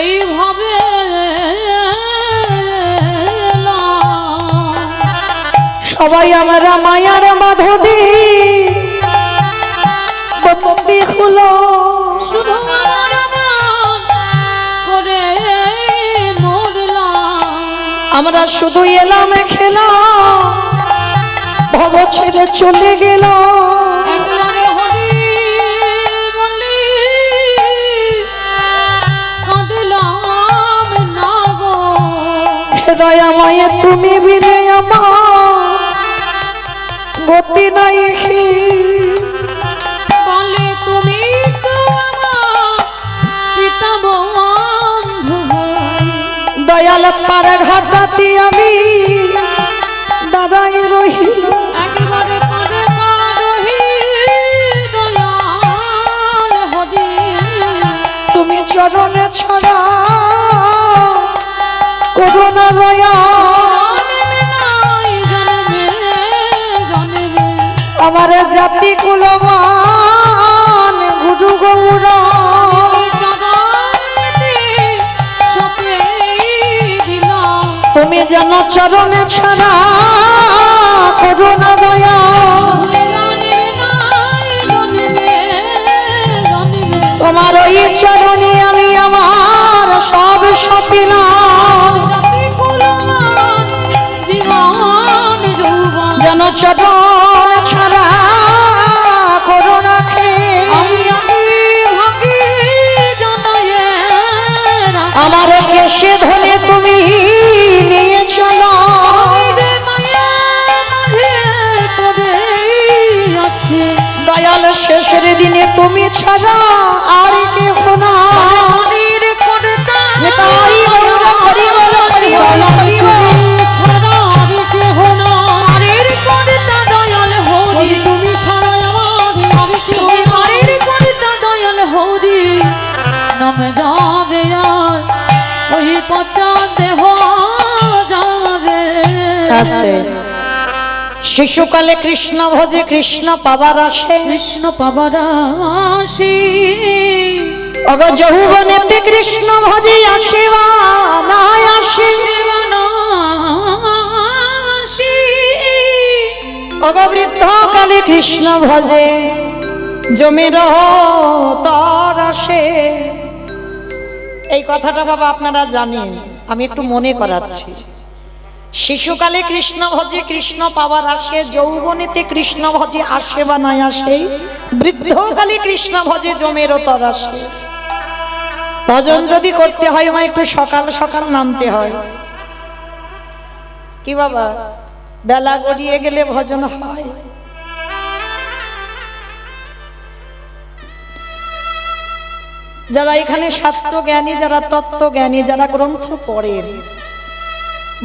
এইভাবে সবাই আমরা মায়ার মাধবী বন্দি হলো। শুধু আমার মন করে মরলাম। আমরা শুধু এলাম খেলা ভব ছেড়ে চলে গেল। একবারে হরি বলি কাঁদলাম না গো। দয়া মায়ে তুমি বিনে আমার গতি নাই। বলে তুমি তো আমার পিতা বন্ধু। দয়াল পাড়া ঘাটাতে আমি দাঁড়াই রহি। একবারে পরে কারহি দয়াল হরি। তুমি চরণে ছড়া করো না দয়া। জন্মে নাই জন্মে জন্মে আমার জাতি কুলমান গুরু গৌর। চরণেতে সপে দিলাম। তুমি যেন চরণে ছড়া করো না দয়া। তোমার ওই চরণে আমি আমার সব সপিলাম। যেন চরণ ছড়া করো না আমার কেশে ধরে তুমি নিয়ে চলো। দয়াল শেষের দিনে তুমি ছাড়া আর কেহ না। নিতাই গৌর হরি বল হরি বল হরি বল। ছাড়া আর কেহ নাই। তুমি ছাড়া আমার আর কেহ নাই। নামে যাবে আর ওই পচা দেহ যাবে। আস্তে শিশুকালে কৃষ্ণ ভজে কৃষ্ণ পাবার আসে, কৃষ্ণ পাবার আসে, অগ যৌবনেতে কৃষ্ণ ভজে আসে বা না আসে, অগ বৃদ্ধ কালে কৃষ্ণ ভজে জমের তর আসে। এই কথাটা বাবা আপনারা জানেন, আমি একটু মনে করাচ্ছি। শিশুকালে কৃষ্ণ ভজে কৃষ্ণ পাওয়ার আসে, যৌবনেতে কৃষ্ণ ভজে আসে বা নাই আসে, বৃদ্ধকালে কৃষ্ণ ভজে জমের তর আসে। ভজন যদি করতে হয় আমার একটু সকাল সকাল নামতে হয়। কি বাবা, বেলা গড়িয়ে গেলে ভজন হয়? যারা এখানে শাস্ত্র জ্ঞানী, যারা তত্ত্ব জ্ঞানী, যারা গ্রন্থ পড়েন,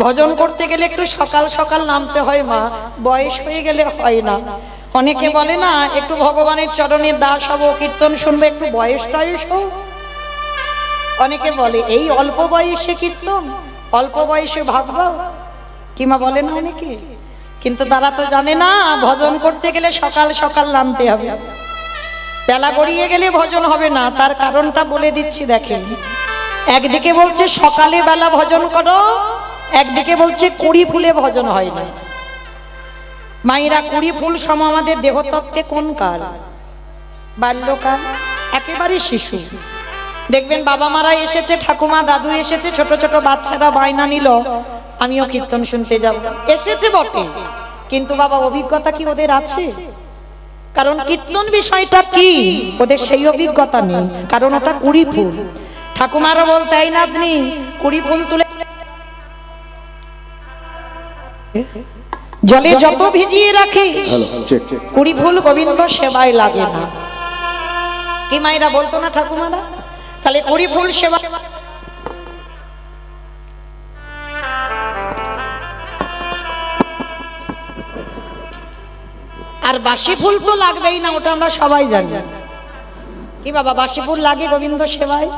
ভজন করতে গেলে একটু সকাল সকাল নামতে হয় মা, বয়স হয়ে গেলে হয় না। অনেকে বলে না একটু ভগবানের চরণে দাস হব, কীর্তন শুনবো, একটু বয়স টয়স হোক। অনেকে বলে এই অল্প বয়সে কীর্তন, অল্প বয়সে ভাববো, কি মা বলে না অনেকে। কিন্তু তারা তো জানে না ভজন করতে গেলে সকাল সকাল নামতে হবে। বেলা গড়িয়ে গেলে ভজন হবে না, তার কারণটা বলে দিচ্ছি দেখেন। একদিকে বলছে সকালে বেলা ভজন করো, একদিকে বলছে কুড়ি ফুলে ভজন হয় না। মায়েরা, কুড়ি ফুল সম আমাদের দেহতত্ত্বে কোন কাল? বাল্যকাল, একেবারে শিশু। দেখবেন বাবা মারা এসেছে, ঠাকুমা দাদু এসেছে, ছোট ছোট বাচ্চারা বায়না নিল আমিও কীর্তন শুনতে যাব। এসেছে বটে, কিন্তু বাবা অভিজ্ঞতা কি ওদের আছে? কারণ কীর্তন বিষয়টা কি ওদের সেই অভিজ্ঞতা নেই, কারণ ওটা কুড়ি ফুল। ঠাকুমারা বলতে এই নাতনি কুড়ি ফুল তুলে জলে যত ভিজিয়ে রাখি কুড়ি ফুল গোবিন্দ সেবায় লাগে না। কি মায়েরা বলতো না ঠাকুমারা? তাহলে কুড়ি ফুল সেবা। আর বাসি ফুল তো লাগবেই না, ওটা আমরা সবাই জানি। কি বাবা, বাসি ফুল লাগে গোবিন্দ সেবায়?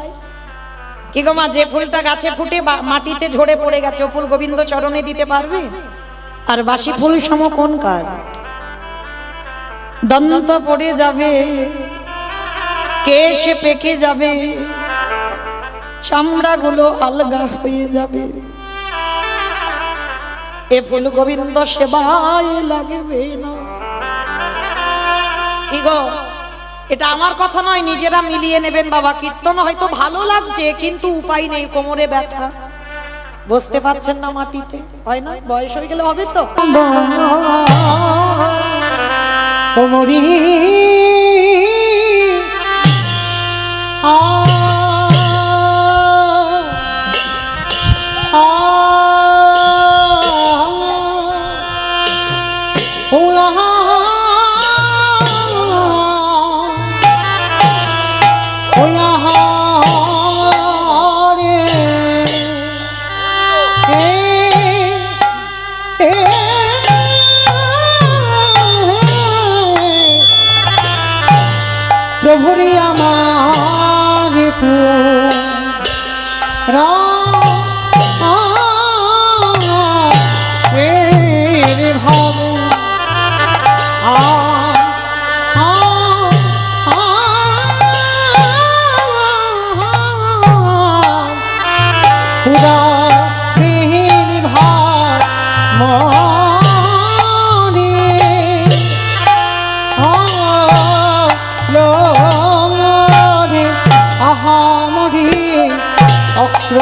কি গো মা, যে ফুলটা গাছে ফুটে মাটিতে ঝরে পড়ে গেছে, ও ফুল গোবিন্দ চরণে দিতে পারবে? আর বাসি ফুল সম কোন কাল? দন্ত পড়ে যাবে, কেশ পেকে যাবে, চামড়াগুলো আলগা হয়ে যাবে, এ ফুল গোবিন্দ সেবায় লাগবে না। কি গো, এটা আমার কথা নয়, নিজেরা মিলিয়ে নেবেন বাবা। কীর্তন হয়তো ভালো লাগছে, কিন্তু উপায় নেই, কোমরে ব্যথা, বসতে পারছেন না মাটিতে, হয় না? বয়স হয়ে গেলে হবে তো। কোমরি প্রভুরি আমার ভাব পুরা ভাব আহামরি অক্র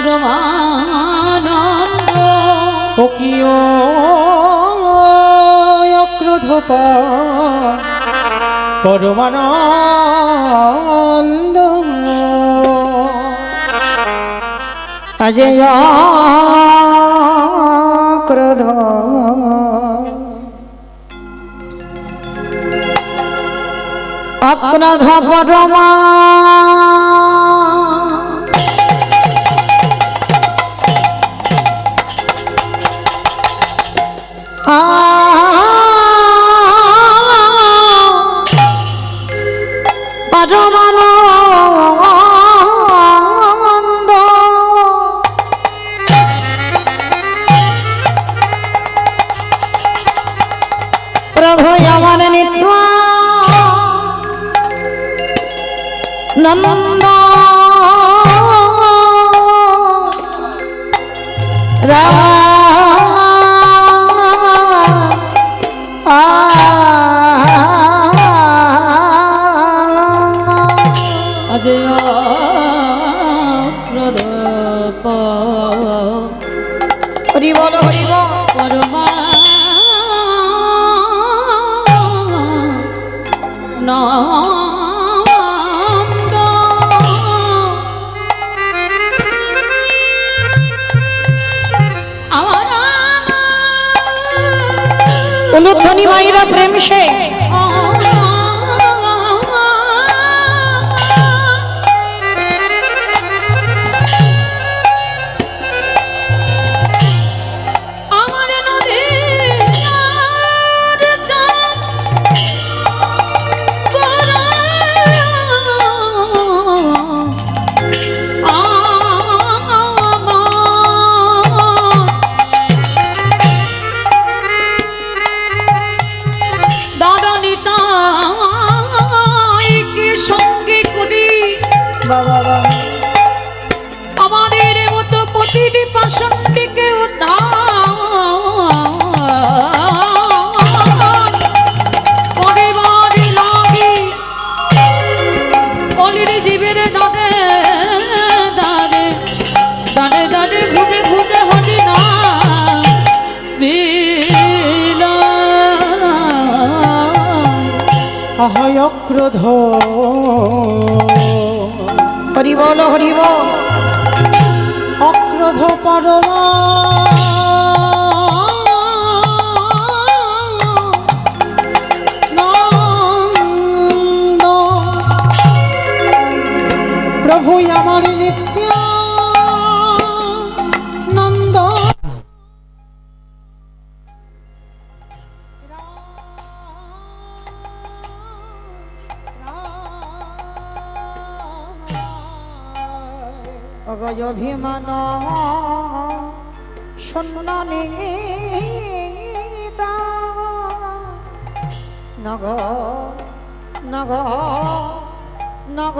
রমানন্দ ও কি অক্রোধ পরমানন্দ অজয় ক্রোধ অক্রোধ পরমা পরমানন্দ প্রভু আমার নিত্য নন্দ অজয় ক্রোধ হরি বল হরি বল পরমানন্দ আমার উলুধ্বনি মাইরা প্রেম সে আমাদের মতো প্রতিটি পাষণ্ডীকে পরিবারে লাগি কলির জীবের দাঁড়ে দাঁড়ে দাঁড়ে দাঁড়ে ঘুরে ঘুরে হরি না আহায় অক্রোধ হরি বল হরি বল অক্রোধ পরমানন্দ প্রভু আমার নিত্য নন্দ অগজ অভিমান শূন্য নিগীতা নগ নগ নগ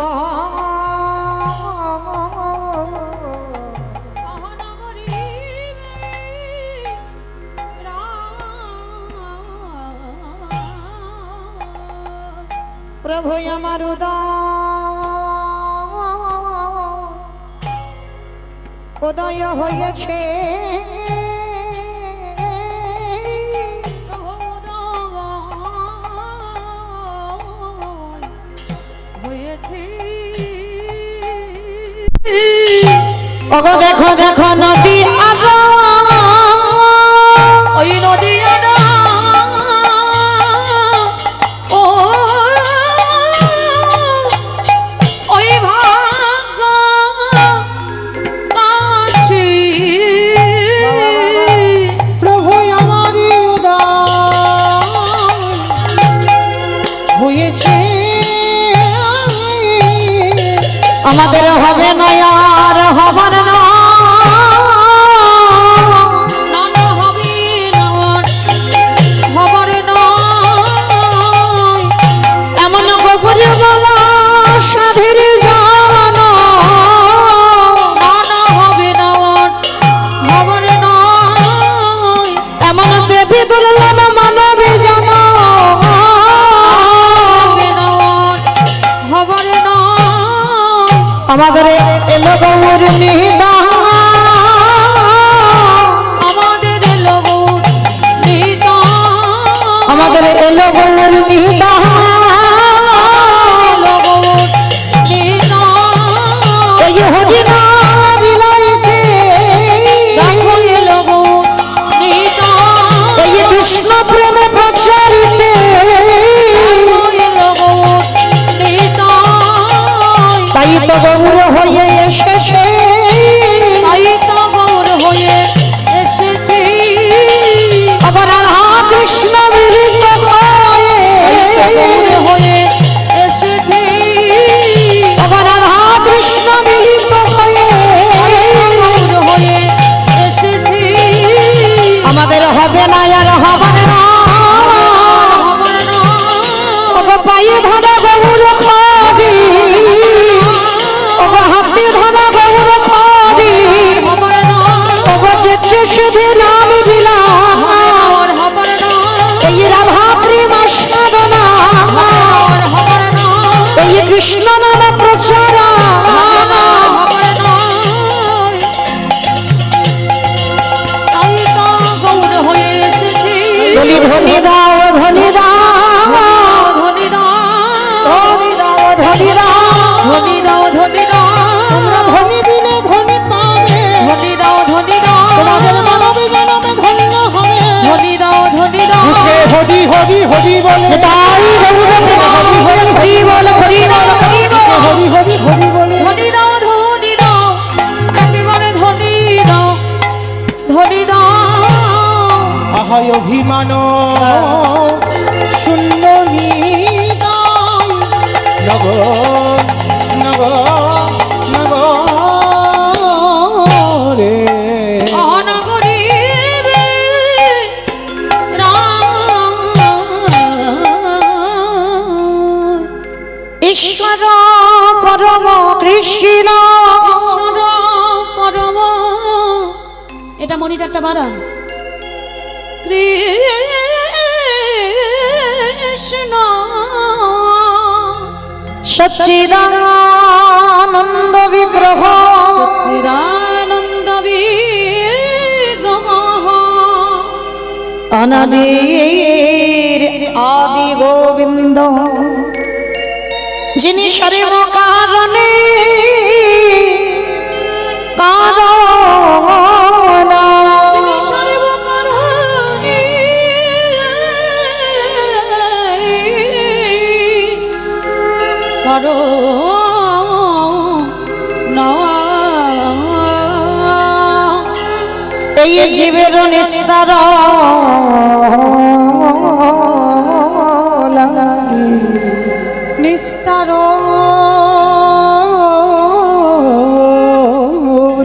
প্রভু আমার উদয় হয়েছে ওগো দেখো দেখো নদী আগো ওই নদী ও ওই ভাগ্য কাশী প্রভু আমারই উদয় হয়েছে আমাদের হবে না আর হবার না এমন গোপন বলা সাধের জান হবে না খবর নয় এমন দেবী দুর্লভ মানবী জন খবর নয় আমাদের এলো গৌর নিদান, আমাদের এলো গৌর নিদান, আমাদের এলো গৌর নিদান, এলো গৌর নিদান। এই হরি নাম বিলাইতে, দেখো এলো গৌর নিদান, এই কৃষ্ণ প্রেমে প্রচারিতে, দেখো এলো গৌর নিদান। তাই তো গৌর হয়ে এসেছে, তাই তো গৌর হয়ে এসেছি, আবার রাধা কৃষ্ণ মিলিত হয়ে, গৌর হয়ে এসেছি, আবার রাধা কৃষ্ণ মিলিত হয়ে, গৌর হয়ে এসেছি। আমাদের হবে না আর হবে না, আমার নাম ওগো পায়ে ধরা গৌর খাবি, ওগো হাতে ধরা গৌর খাবি, আমার নাম ওগো যেচে সুধে নাম বিলাম, আমার আমার নাম এই রাধা প্রেম সাধনা, আমার আমার নাম এই কৃষ্ণ নাম প্রচারা, আমার নাম। তাই তো গৌর হয়ে এসেছি, ধনি ধনি দাও ধনি দাও, ধনী দাও ধনি দাও ধনি দাও, ধনী দাও ধনী দাও তোমরা ধনী দিলে ধনী পাবে, ধনী দাও ধনী দাও তোমাদের মানব জনমে ধন্য হবে। ধনী দাও ধনী দাও মুখে হরি হরি হরি বলে, তাই গৌর প্রেম হরি বল হরি বল হরি বল, হরি হরি হরি বলে, ধনী দাও ধনী দাও একেবারে ধনী দাও ধনী দাও। আহায় অভিমান শূন্য নিদায়, নগর নগর নগরে অনগরী ঈশ্বর পরম কৃষ্ণ, পরম এটা মনিটারটা বাড়ান। কৃষ্ণ সচ্চিদানন্দ বিগ্রহ, চিদানন্দ বিগ্রহ অনাদির আদি গোবিন্দ, যিনি সর্ব কারণে কারণ, তিনি সর্বকারণে এই জীবের নিস্তার লাগি, নিস্তার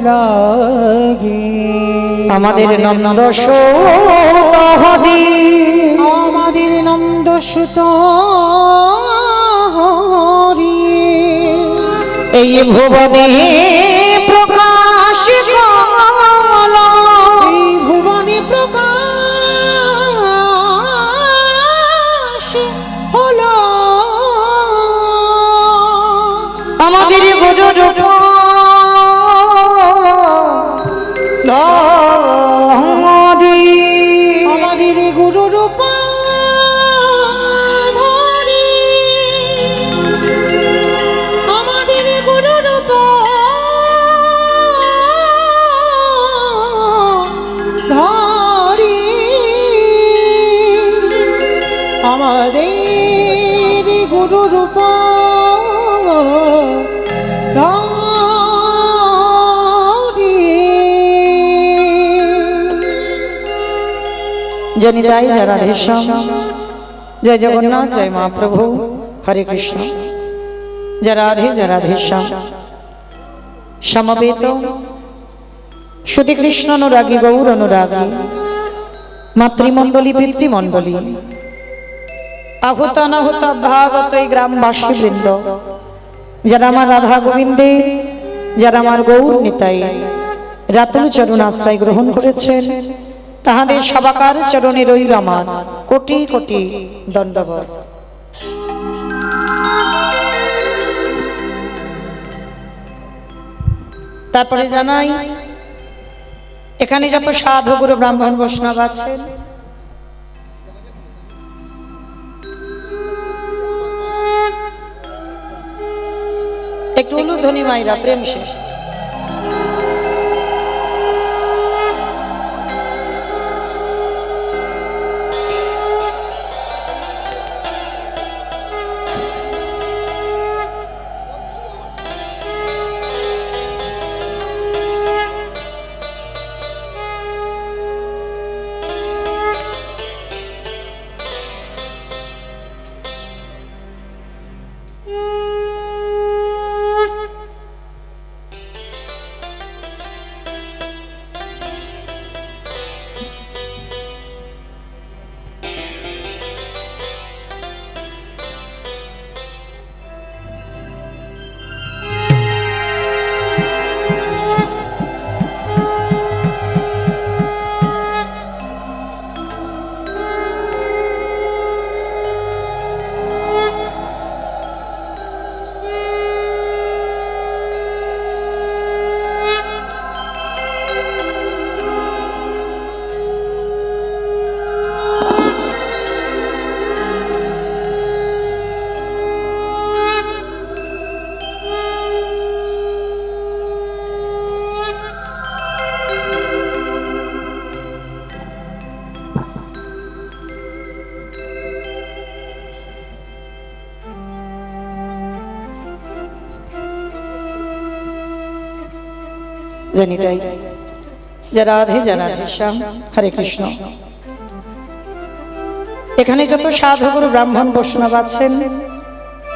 লাগি, আমাদের নন্দ সুত হরি, আমাদের নন্দ সুত হরি, এই ভুবনে প্রকাশ কমল, এই ভুবনে প্রকাশ হলো আমাদের গুরু রূপ ধরি, আমাদের গুরু রূপ ধরি, আমাদের গুরু রূপ ধরি, আমাদের গুরু রূপ জনিতাই জয় রাধেশ্যাম, জয় জগন্নাথ, জয় মহাপ্রভু, হরে কৃষ্ণ, জয় রাধে জয় রাধেশ্যাম। সমবেত সুধী কৃষ্ণ অনুরাগী গৌর অনুরাগী মাতৃমণ্ডলী পিতৃমণ্ডলী আহুত অনাহুত ভাগত এই গ্রামবাসী বৃন্দ, যারা আমার রাধা গোবিন্দে, যারা আমার গৌর নিতাই রাতুল চরণ আশ্রয় গ্রহণ করেছেন, তাহাদের সবাকার চরণে রইল আমার কোটি কোটি দণ্ডবত। তারপরে জানাই এখানে যত সাধু গুরু ব্রাহ্মণ বৈষ্ণব আছেন, একটু উলুধ্বনি মাইরা প্রেম শেষ। জানি তাই যারা রাধে জানাধে শ্যাম হরে কৃষ্ণ। এখানে যত সাধু গুরু ব্রাহ্মণ বৈষ্ণব আছেন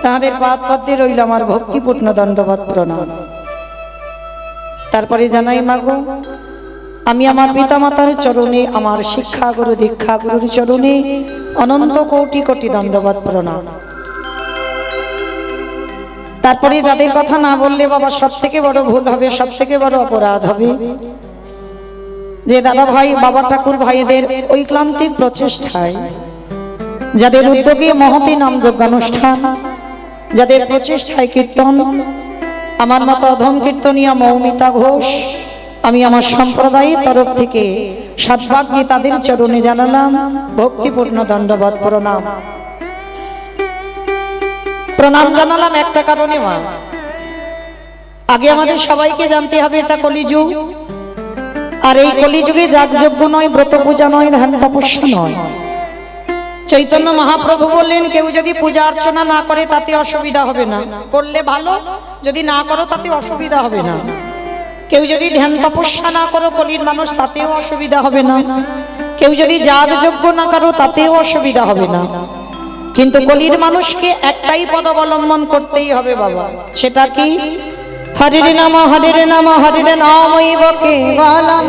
তাদের পাদ পদ্মে রইল আমার ভক্তিপূর্ণ দণ্ডবত প্রণাম। তারপরে জানাই মাগো, আমি আমার পিতামাতার চরণে, আমার শিক্ষা গুরু দীক্ষা গুরুর চরণে অনন্ত কোটি কোটি দণ্ডবত প্রণাম। তারপরে যাদের কথা না বললে বাবা সব থেকে বড় ভুল হবে, সব থেকে বড় অপরাধ হবে, যে দাদা ভাই বাবা ঠাকুর ভাইদের ঐক্লান্তিক প্রচেষ্টায়, যাদের উদ্যোগে মহতি নাম যজ্ঞানুষ্ঠান, যাদের প্রচেষ্টায় কীর্তন, আমার মতো অধম কীর্তনিয়া মৌমিতা ঘোষ, আমি আমার সম্প্রদায়ের তরফ থেকে সদ্ভাগ্যে তাদের চরণে জানালাম ভক্তিপূর্ণ দণ্ডবত প্রণাম। প্রণাম জানালাম একটা কারণে মা, আগে আমাদের সবাইকে জানতে হবে এটা কলিযুগ, আর এই কলিযুগে যাগযজ্ঞ নয়, ব্রত পূজা নয়, ধ্যান তপস্যা নয়। চৈতন্য মহাপ্রভু বললেন কেউ যদি পূজা অর্চনা না করে তাতে অসুবিধা হবে না, করলে ভালো, যদি না করো তাতে অসুবিধা হবে না। কেউ যদি ধ্যান তপস্যা না করো কলির মানুষ, তাতেও অসুবিধা হবে না। কেউ যদি যাগযজ্ঞ না করো তাতেও অসুবিধা হবে না। কিন্তু কলির মানুষকে একটাই পদ অবলম্বন করতেই হবে বাবা, সেটা কি? হরে নাম হরে নাম হরে নামৈব কেবলম